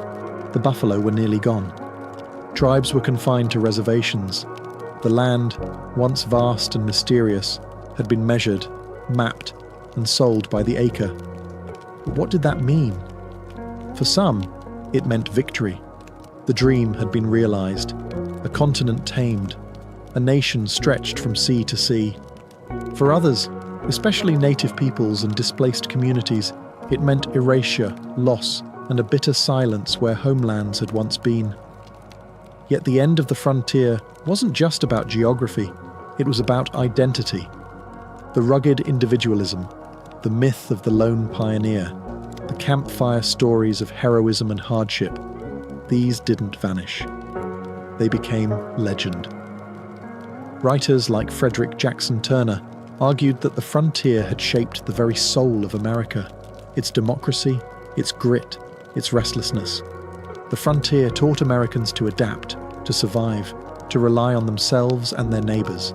The buffalo were nearly gone. Tribes were confined to reservations. The land, once vast and mysterious, had been measured, mapped, and sold by the acre. But what did that mean? For some, it meant victory. The dream had been realized, a continent tamed, a nation stretched from sea to sea. For others, especially native peoples and displaced communities, it meant erasure, loss, and a bitter silence where homelands had once been. Yet the end of the frontier wasn't just about geography, it was about identity. The rugged individualism, the myth of the lone pioneer, the campfire stories of heroism and hardship, these didn't vanish. They became legend. Writers like Frederick Jackson Turner argued that the frontier had shaped the very soul of America, its democracy, its grit, its restlessness. The frontier taught Americans to adapt, to survive, to rely on themselves and their neighbors.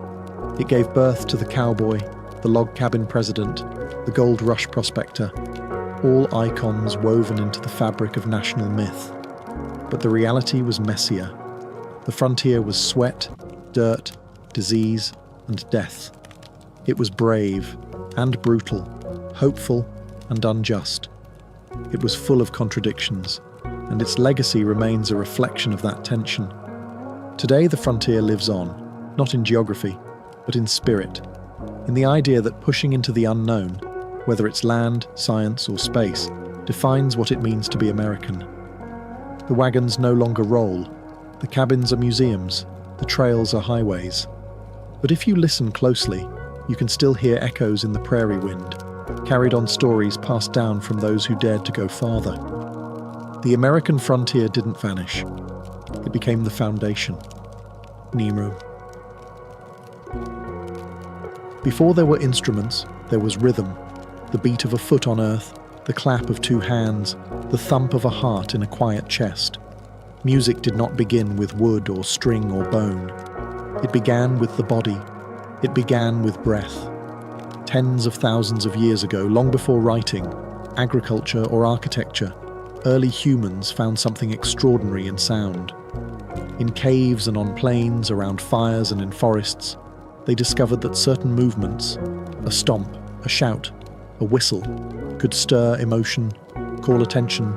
It gave birth to the cowboy, the log cabin president, the gold rush prospector, all icons woven into the fabric of national myth. But the reality was messier. The frontier was sweat, dirt, disease, and death. It was brave and brutal, hopeful and unjust. It was full of contradictions, and its legacy remains a reflection of that tension. Today the frontier lives on, not in geography, but in spirit, in the idea that pushing into the unknown, whether it's land, science, or space, defines what it means to be American. The wagons no longer roll, the cabins are museums, the trails are highways. But if you listen closely, you can still hear echoes in the prairie wind, carried on stories passed down from those who dared to go farther. The American frontier didn't vanish. It became the foundation. Nehru. Before there were instruments, there was rhythm, the beat of a foot on earth, the clap of two hands, the thump of a heart in a quiet chest. Music did not begin with wood or string or bone. It began with the body. It began with breath. Tens of thousands of years ago, long before writing, agriculture, or architecture, early humans found something extraordinary in sound. In caves and on plains, around fires and in forests, they discovered that certain movements, a stomp, a shout, a whistle, could stir emotion, call attention,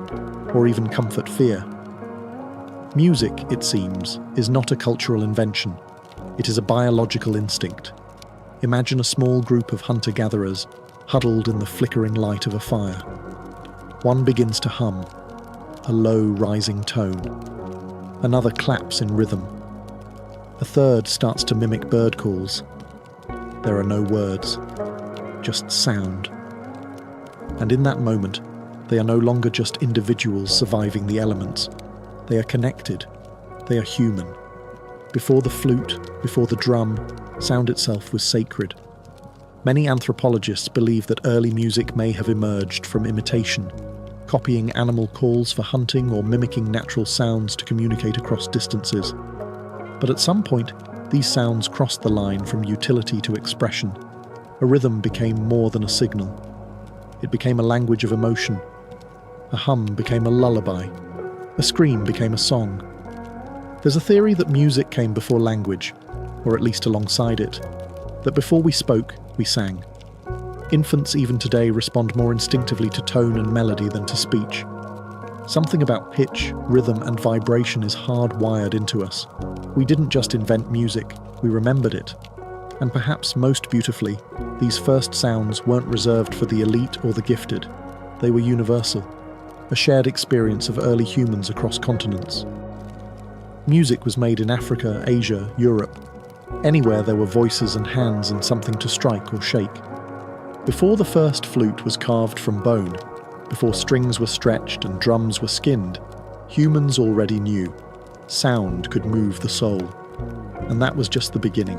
or even comfort fear. Music, it seems, is not a cultural invention. It is a biological instinct. Imagine a small group of hunter-gatherers huddled in the flickering light of a fire. One begins to hum, a low rising tone. Another claps in rhythm. A third starts to mimic bird calls. There are no words, just sound. And in that moment, they are no longer just individuals surviving the elements. They are connected. They are human. Before the flute, before the drum, sound itself was sacred. Many anthropologists believe that early music may have emerged from imitation, copying animal calls for hunting or mimicking natural sounds to communicate across distances. But at some point, these sounds crossed the line from utility to expression. A rhythm became more than a signal. It became a language of emotion. A hum became a lullaby. A scream became a song. There's a theory that music came before language, or at least alongside it, that before we spoke, we sang. Infants even today respond more instinctively to tone and melody than to speech. Something about pitch, rhythm, and vibration is hardwired into us. We didn't just invent music, we remembered it. And perhaps most beautifully, these first sounds weren't reserved for the elite or the gifted. They were universal, a shared experience of early humans across continents. Music was made in Africa, Asia, Europe. Anywhere there were voices and hands and something to strike or shake. Before the first flute was carved from bone, before strings were stretched and drums were skinned, humans already knew. Sound could move the soul. And that was just the beginning.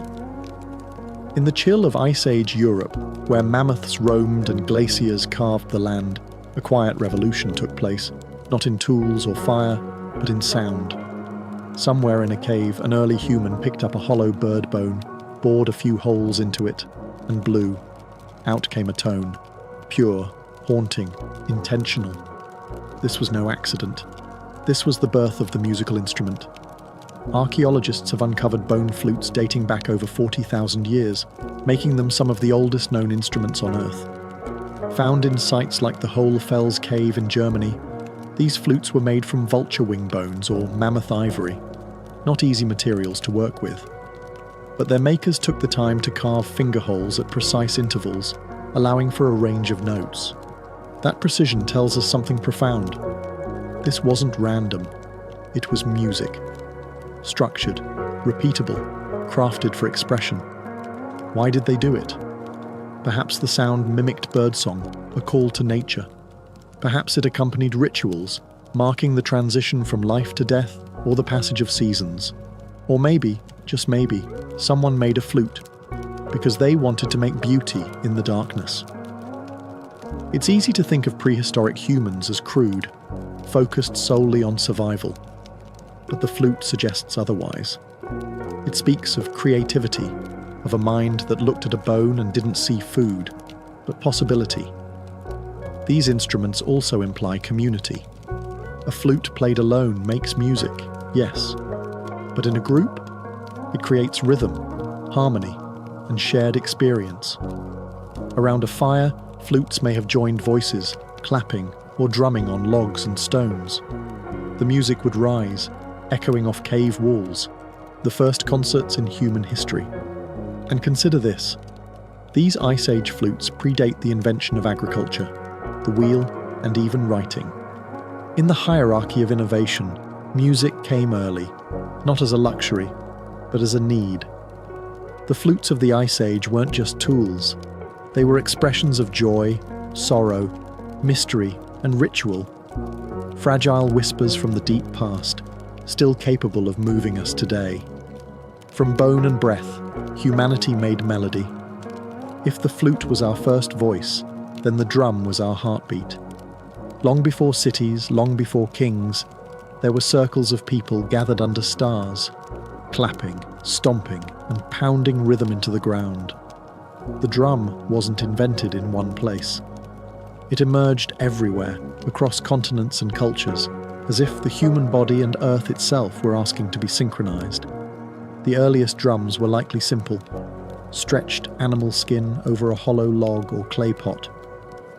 In the chill of Ice Age Europe, where mammoths roamed and glaciers carved the land, a quiet revolution took place, not in tools or fire, but in sound. Somewhere in a cave, an early human picked up a hollow bird bone, bored a few holes into it, and blew. Out came a tone. Pure, haunting, intentional. This was no accident. This was the birth of the musical instrument. Archaeologists have uncovered bone flutes dating back over 40,000 years, making them some of the oldest known instruments on Earth. Found in sites like the Hohlfels cave in Germany, these flutes were made from vulture wing bones or mammoth ivory, not easy materials to work with. But their makers took the time to carve finger holes at precise intervals, allowing for a range of notes. That precision tells us something profound. This wasn't random, it was music. Structured, repeatable, crafted for expression. Why did they do it? Perhaps the sound mimicked birdsong, a call to nature. Perhaps it accompanied rituals, marking the transition from life to death or the passage of seasons. Or maybe, just maybe, someone made a flute because they wanted to make beauty in the darkness. It's easy to think of prehistoric humans as crude, focused solely on survival. But the flute suggests otherwise. It speaks of creativity, of a mind that looked at a bone and didn't see food, but possibility. These instruments also imply community. A flute played alone makes music, yes, but in a group, it creates rhythm, harmony, and shared experience. Around a fire, flutes may have joined voices, clapping or drumming on logs and stones. The music would rise, echoing off cave walls, the first concerts in human history. And consider this, these Ice Age flutes predate the invention of agriculture, the wheel, and even writing. In the hierarchy of innovation, music came early, not as a luxury, but as a need. The flutes of the Ice Age weren't just tools, they were expressions of joy, sorrow, mystery, and ritual, fragile whispers from the deep past, still capable of moving us today. From bone and breath, humanity made melody. If the flute was our first voice, then the drum was our heartbeat. Long before cities, long before kings, there were circles of people gathered under stars, clapping, stomping, and pounding rhythm into the ground. The drum wasn't invented in one place. It emerged everywhere, across continents and cultures, as if the human body and Earth itself were asking to be synchronized. The earliest drums were likely simple, stretched animal skin over a hollow log or clay pot.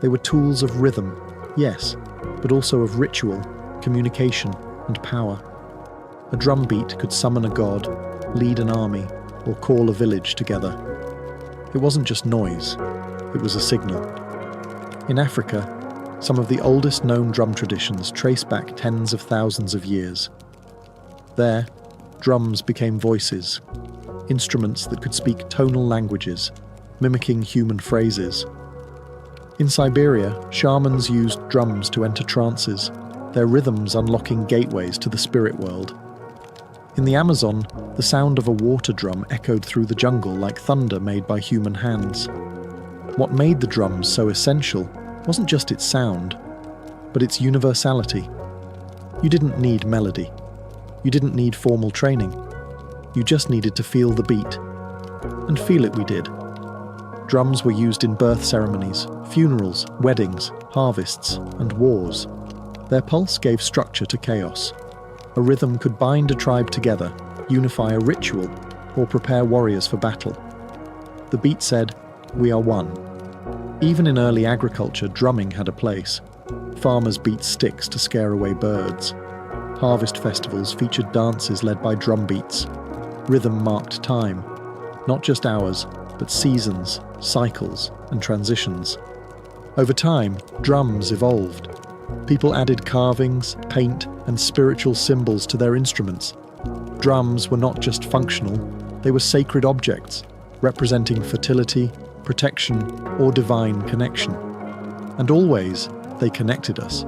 They were tools of rhythm, yes, but also of ritual, communication, and power. A drum beat could summon a god, lead an army, or call a village together. It wasn't just noise, it was a signal. In Africa, some of the oldest known drum traditions trace back tens of thousands of years. There, drums became voices, instruments that could speak tonal languages, mimicking human phrases. In Siberia, shamans used drums to enter trances, their rhythms unlocking gateways to the spirit world. In the Amazon, the sound of a water drum echoed through the jungle like thunder made by human hands. What made the drums so essential wasn't just its sound, but its universality. You didn't need melody. You didn't need formal training. You just needed to feel the beat. And feel it we did. Drums were used in birth ceremonies, funerals, weddings, harvests, and wars. Their pulse gave structure to chaos. A rhythm could bind a tribe together, unify a ritual, or prepare warriors for battle. The beat said, "We are one." Even in early agriculture, drumming had a place. Farmers beat sticks to scare away birds. Harvest festivals featured dances led by drum beats. Rhythm marked time, not just hours, but seasons, cycles, and transitions. Over time, drums evolved. People added carvings, paint, and spiritual symbols to their instruments. Drums were not just functional, they were sacred objects, representing fertility, protection, or divine connection. And always, they connected us.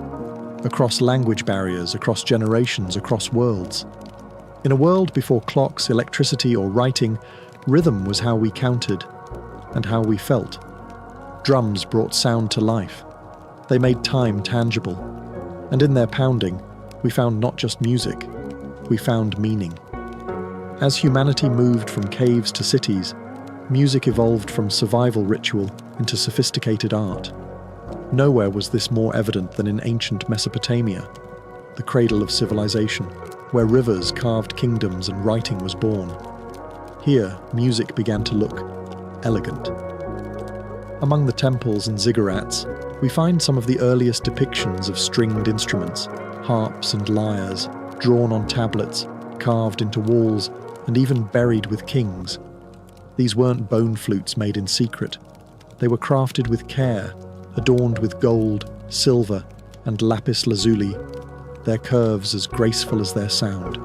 Across language barriers, across generations, across worlds. In a world before clocks, electricity, or writing, rhythm was how we counted, and how we felt. Drums brought sound to life. They made time tangible. And in their pounding, we found not just music, we found meaning. As humanity moved from caves to cities, music evolved from survival ritual into sophisticated art. Nowhere was this more evident than in ancient Mesopotamia, the cradle of civilization. where rivers carved kingdoms and writing was born. Here, music began to look elegant. Among the temples and ziggurats, we find some of the earliest depictions of stringed instruments, harps and lyres, drawn on tablets, carved into walls, and even buried with kings. These weren't bone flutes made in secret. They were crafted with care, adorned with gold, silver, and lapis lazuli, their curves as graceful as their sound.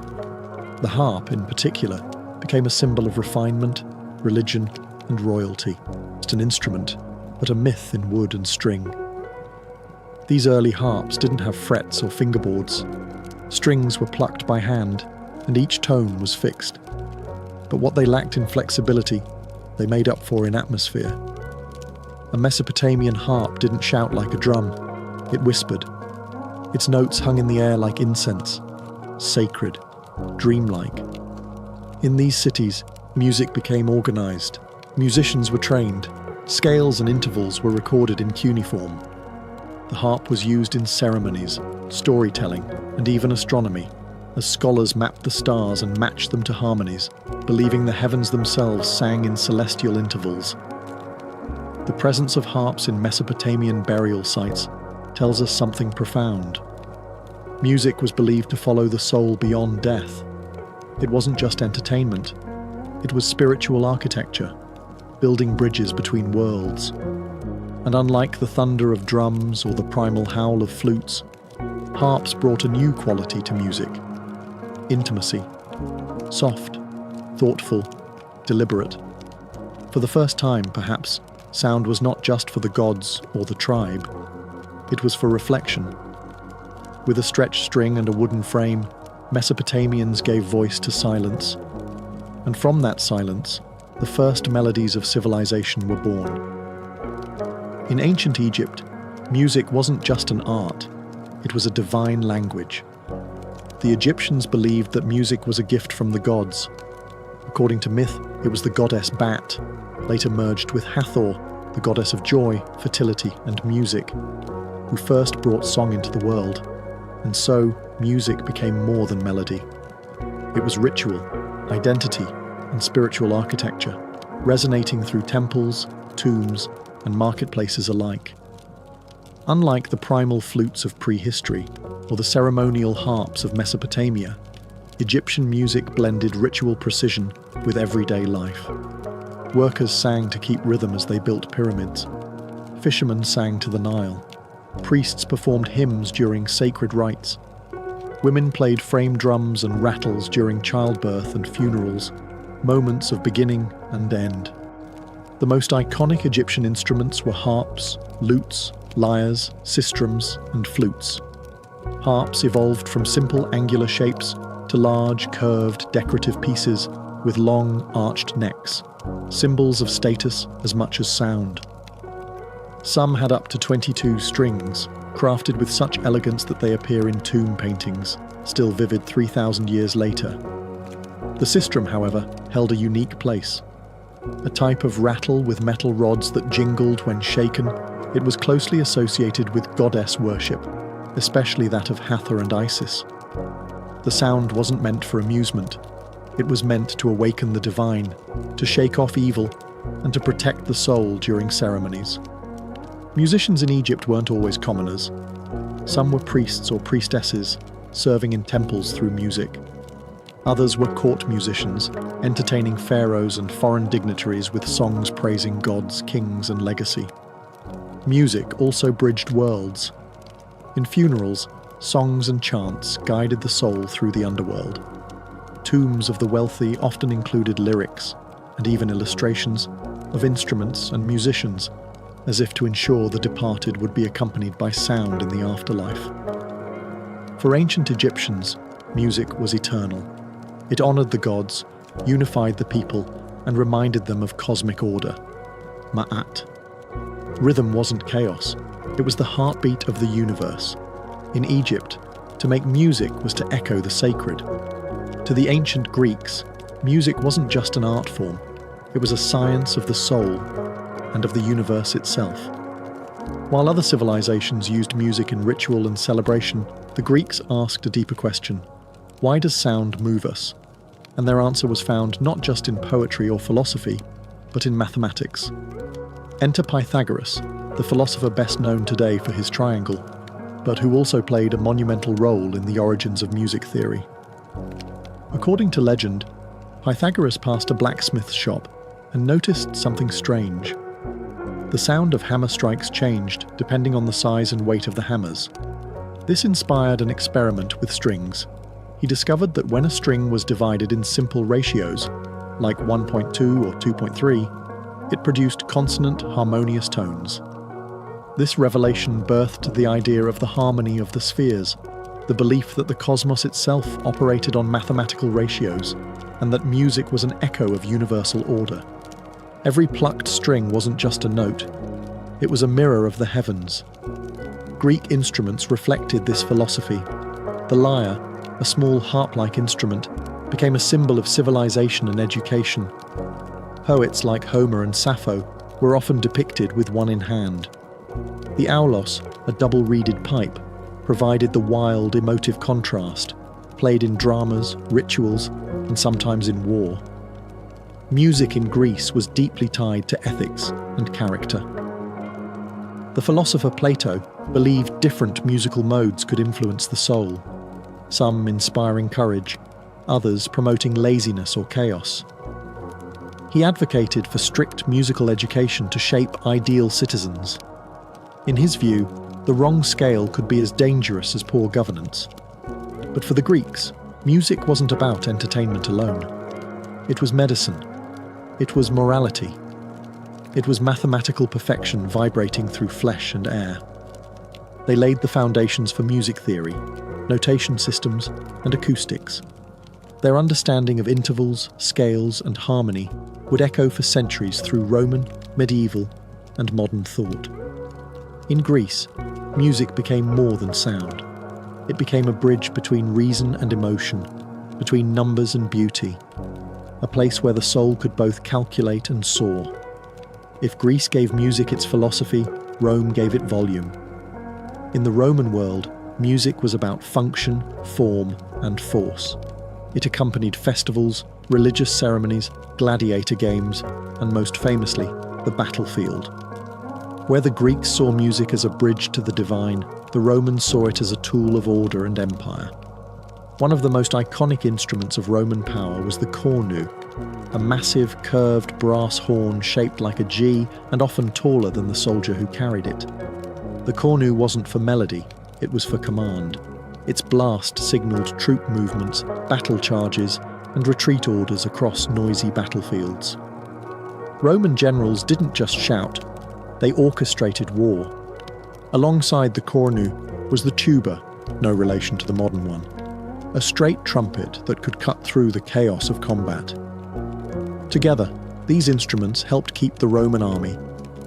The harp, in particular, became a symbol of refinement, religion, and royalty. Just an instrument, but a myth in wood and string. These early harps didn't have frets or fingerboards. Strings were plucked by hand, and each tone was fixed. But what they lacked in flexibility, they made up for in atmosphere. A Mesopotamian harp didn't shout like a drum, it whispered. Its notes hung in the air like incense, sacred, dreamlike. In these cities, music became organized. Musicians were trained. Scales and intervals were recorded in cuneiform. The harp was used in ceremonies, storytelling, and even astronomy, as scholars mapped the stars and matched them to harmonies, believing the heavens themselves sang in celestial intervals. The presence of harps in Mesopotamian burial sites tells us something profound. Music was believed to follow the soul beyond death. It wasn't just entertainment. It was spiritual architecture, building bridges between worlds. And unlike the thunder of drums or the primal howl of flutes, harps brought a new quality to music. Intimacy. Soft, thoughtful, deliberate. For the first time, perhaps, sound was not just for the gods or the tribe. It was for reflection. With a stretched string and a wooden frame, Mesopotamians gave voice to silence. And from that silence, the first melodies of civilization were born. In ancient Egypt, music wasn't just an art, it was a divine language. The Egyptians believed that music was a gift from the gods. According to myth, it was the goddess Bat, later merged with Hathor, the goddess of joy, fertility, and music, who first brought song into the world. And so, music became more than melody. It was ritual, identity, and spiritual architecture, resonating through temples, tombs, and marketplaces alike. Unlike the primal flutes of prehistory or the ceremonial harps of Mesopotamia, Egyptian music blended ritual precision with everyday life. Workers sang to keep rhythm as they built pyramids. Fishermen sang to the Nile. Priests performed hymns during sacred rites. Women played frame drums and rattles during childbirth and funerals, moments of beginning and end. The most iconic Egyptian instruments were harps, lutes, lyres, sistrums, and flutes. Harps evolved from simple angular shapes to large, curved, decorative pieces with long, arched necks, symbols of status as much as sound. Some had up to 22 strings, crafted with such elegance that they appear in tomb paintings, still vivid 3,000 years later. The sistrum, however, held a unique place. A type of rattle with metal rods that jingled when shaken, it was closely associated with goddess worship, especially that of Hathor and Isis. The sound wasn't meant for amusement. It was meant to awaken the divine, to shake off evil, and to protect the soul during ceremonies. Musicians in Egypt weren't always commoners. Some were priests or priestesses, serving in temples through music. Others were court musicians, entertaining pharaohs and foreign dignitaries with songs praising gods, kings, and legacy. Music also bridged worlds. In funerals, songs and chants guided the soul through the underworld. Tombs of the wealthy often included lyrics, and even illustrations, of instruments and musicians, as if to ensure the departed would be accompanied by sound in the afterlife. For ancient Egyptians, music was eternal. It honored the gods, unified the people, and reminded them of cosmic order. Ma'at. Rhythm wasn't chaos. It was the heartbeat of the universe. In Egypt, to make music was to echo the sacred. To the ancient Greeks, music wasn't just an art form. It was a science of the soul and of the universe itself. While other civilizations used music in ritual and celebration, the Greeks asked a deeper question. Why does sound move us? And their answer was found not just in poetry or philosophy, but in mathematics. Enter Pythagoras, the philosopher best known today for his triangle, but who also played a monumental role in the origins of music theory. According to legend, Pythagoras passed a blacksmith's shop and noticed something strange. The sound of hammer strikes changed depending on the size and weight of the hammers. This inspired an experiment with strings. He discovered that when a string was divided in simple ratios, like 1.2 or 2.3, it produced consonant, harmonious tones. This revelation birthed the idea of the harmony of the spheres, the belief that the cosmos itself operated on mathematical ratios, and that music was an echo of universal order. Every plucked string wasn't just a note, it was a mirror of the heavens. Greek instruments reflected this philosophy. The lyre, a small harp-like instrument, became a symbol of civilization and education. Poets like Homer and Sappho were often depicted with one in hand. The aulos, a double-reeded pipe, provided the wild, emotive contrast, played in dramas, rituals, and sometimes in war. Music in Greece was deeply tied to ethics and character. The philosopher Plato believed different musical modes could influence the soul, some inspiring courage, others promoting laziness or chaos. He advocated for strict musical education to shape ideal citizens. In his view, the wrong scale could be as dangerous as poor governance. But for the Greeks, music wasn't about entertainment alone. It was medicine. It was morality. It was mathematical perfection vibrating through flesh and air. They laid the foundations for music theory, notation systems, and acoustics. Their understanding of intervals, scales, and harmony would echo for centuries through Roman, medieval, and modern thought. In Greece, music became more than sound. It became a bridge between reason and emotion, between numbers and beauty, a place where the soul could both calculate and soar. If Greece gave music its philosophy, Rome gave it volume. In the Roman world, music was about function, form, and force. It accompanied festivals, religious ceremonies, gladiator games, and most famously, the battlefield. Where the Greeks saw music as a bridge to the divine, the Romans saw it as a tool of order and empire. One of the most iconic instruments of Roman power was the cornu, a massive, curved brass horn shaped like a G and often taller than the soldier who carried it. The cornu wasn't for melody, it was for command. Its blast signaled troop movements, battle charges, and retreat orders across noisy battlefields. Roman generals didn't just shout, they orchestrated war. Alongside the cornu was the tuba, no relation to the modern one, a straight trumpet that could cut through the chaos of combat. Together, these instruments helped keep the Roman army,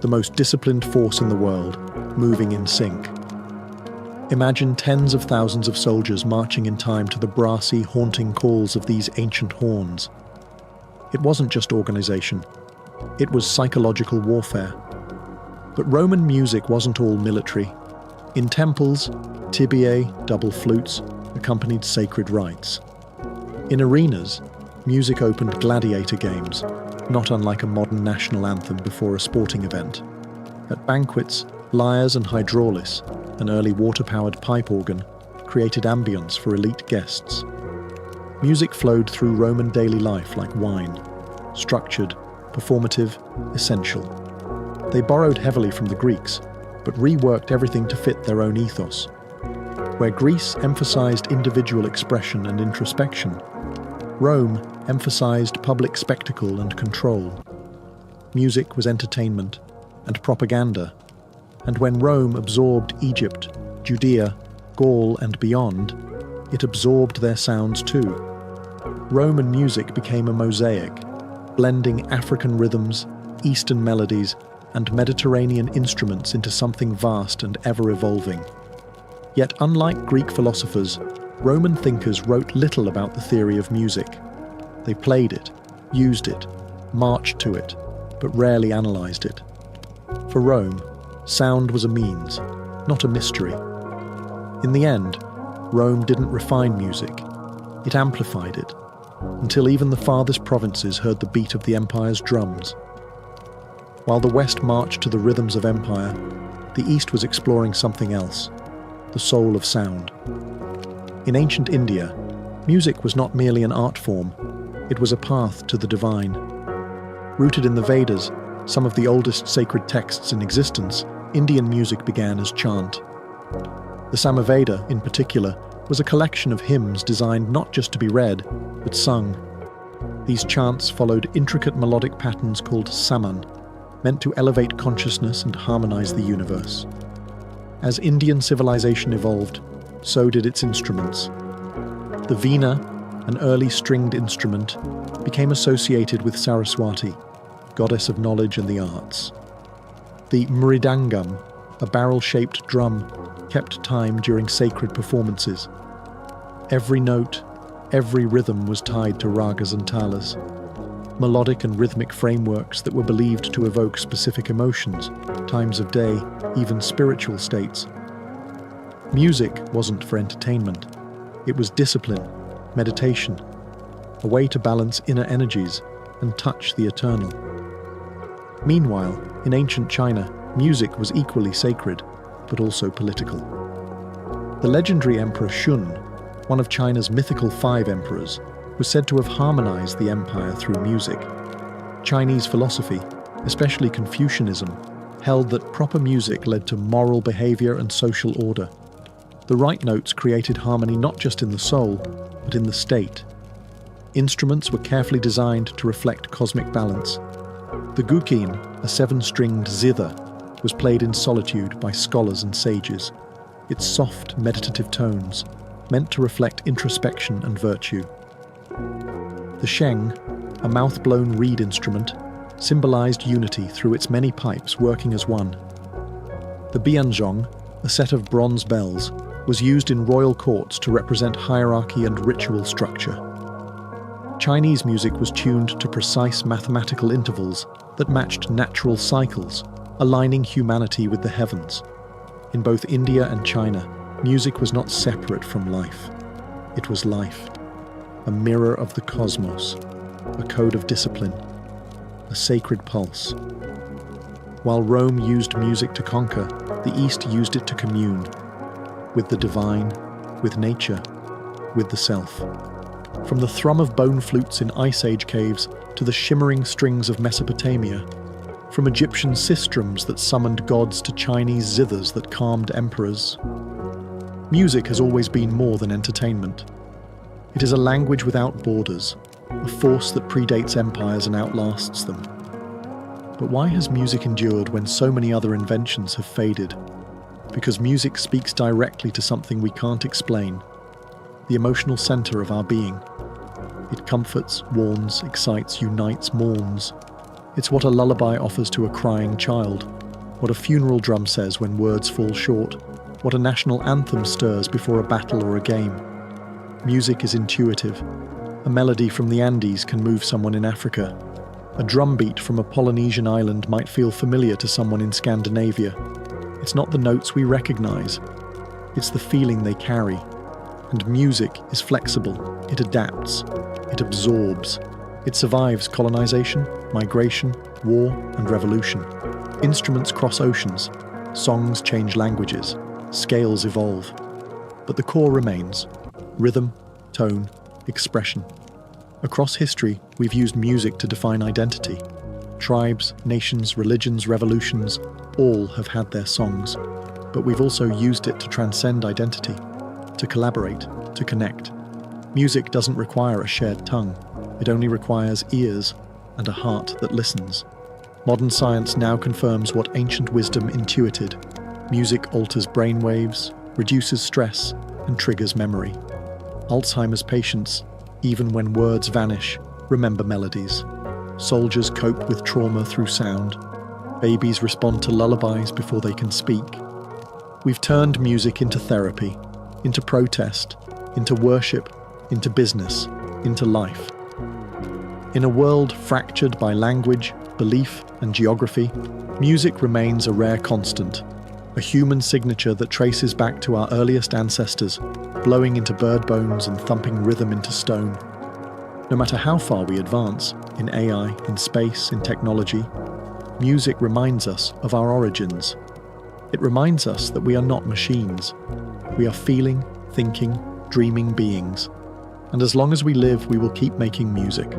the most disciplined force in the world, moving in sync. Imagine tens of thousands of soldiers marching in time to the brassy, haunting calls of these ancient horns. It wasn't just organization, it was psychological warfare. But Roman music wasn't all military. In temples, tibiae, double flutes, accompanied sacred rites. In arenas, music opened gladiator games, not unlike a modern national anthem before a sporting event. At banquets, lyres and hydraulis, an early water-powered pipe organ, created ambience for elite guests. Music flowed through Roman daily life like wine, structured, performative, essential. They borrowed heavily from the Greeks, but reworked everything to fit their own ethos. Where Greece emphasized individual expression and introspection, Rome emphasized public spectacle and control. Music was entertainment and propaganda, and when Rome absorbed Egypt, Judea, Gaul, and beyond, it absorbed their sounds too. Roman music became a mosaic, blending African rhythms, Eastern melodies, and Mediterranean instruments into something vast and ever-evolving. Yet unlike Greek philosophers, Roman thinkers wrote little about the theory of music. They played it, used it, marched to it, but rarely analysed it. For Rome, sound was a means, not a mystery. In the end, Rome didn't refine music. It amplified it, until even the farthest provinces heard the beat of the empire's drums. While the West marched to the rhythms of empire, the East was exploring something else, the soul of sound. In ancient India, music was not merely an art form, it was a path to the divine. Rooted in the Vedas, some of the oldest sacred texts in existence, Indian music began as chant. The Samaveda, in particular, was a collection of hymns designed not just to be read, but sung. These chants followed intricate melodic patterns called saman, meant to elevate consciousness and harmonize the universe. As Indian civilization evolved, so did its instruments. The veena, an early stringed instrument, became associated with Saraswati, goddess of knowledge and the arts. The mridangam, a barrel-shaped drum, kept time during sacred performances. Every note, every rhythm was tied to ragas and talas, melodic and rhythmic frameworks that were believed to evoke specific emotions, times of day, even spiritual states. Music wasn't for entertainment. It was discipline, meditation, a way to balance inner energies and touch the eternal. Meanwhile, in ancient China, music was equally sacred, but also political. The legendary Emperor Shun, one of China's mythical 5 emperors, was said to have harmonized the empire through music. Chinese philosophy, especially Confucianism, held that proper music led to moral behavior and social order. The right notes created harmony not just in the soul, but in the state. Instruments were carefully designed to reflect cosmic balance. The guqin, a 7-stringed zither, was played in solitude by scholars and sages. Its soft, meditative tones, meant to reflect introspection and virtue. The sheng, a mouth-blown reed instrument, symbolized unity through its many pipes working as one. The bianzhong, a set of bronze bells, was used in royal courts to represent hierarchy and ritual structure. Chinese music was tuned to precise mathematical intervals that matched natural cycles, aligning humanity with the heavens. In both India and China, music was not separate from life. It was life, a mirror of the cosmos, a code of discipline, a sacred pulse. While Rome used music to conquer, the East used it to commune, with the divine, with nature, with the self. From the thrum of bone flutes in Ice Age caves to the shimmering strings of Mesopotamia, from Egyptian sistrums that summoned gods to Chinese zithers that calmed emperors. Music has always been more than entertainment. It is a language without borders, a force that predates empires and outlasts them. But why has music endured when so many other inventions have faded? Because music speaks directly to something we can't explain, the emotional center of our being. It comforts, warns, excites, unites, mourns. It's what a lullaby offers to a crying child, what a funeral drum says when words fall short, what a national anthem stirs before a battle or a game. Music is intuitive. A melody from the Andes can move someone in Africa. A drum beat from a Polynesian island might feel familiar to someone in Scandinavia. It's not the notes we recognize, it's the feeling they carry. And music is flexible, it adapts, it absorbs. It survives colonization, migration, war, and revolution. Instruments cross oceans, songs change languages, scales evolve. But the core remains: rhythm, tone, expression. Across history, we've used music to define identity. Tribes, nations, religions, revolutions, all have had their songs. But we've also used it to transcend identity, to collaborate, to connect. Music doesn't require a shared tongue. It only requires ears and a heart that listens. Modern science now confirms what ancient wisdom intuited. Music alters brainwaves, reduces stress, and triggers memory. Alzheimer's patients, even when words vanish, remember melodies. Soldiers cope with trauma through sound. Babies respond to lullabies before they can speak. We've turned music into therapy, into protest, into worship, into business, into life. In a world fractured by language, belief, and geography, music remains a rare constant, a human signature that traces back to our earliest ancestors, blowing into bird bones and thumping rhythm into stone. No matter how far we advance, in AI, in space, in technology, music reminds us of our origins. It reminds us that we are not machines. We are feeling, thinking, dreaming beings. And as long as we live, we will keep making music.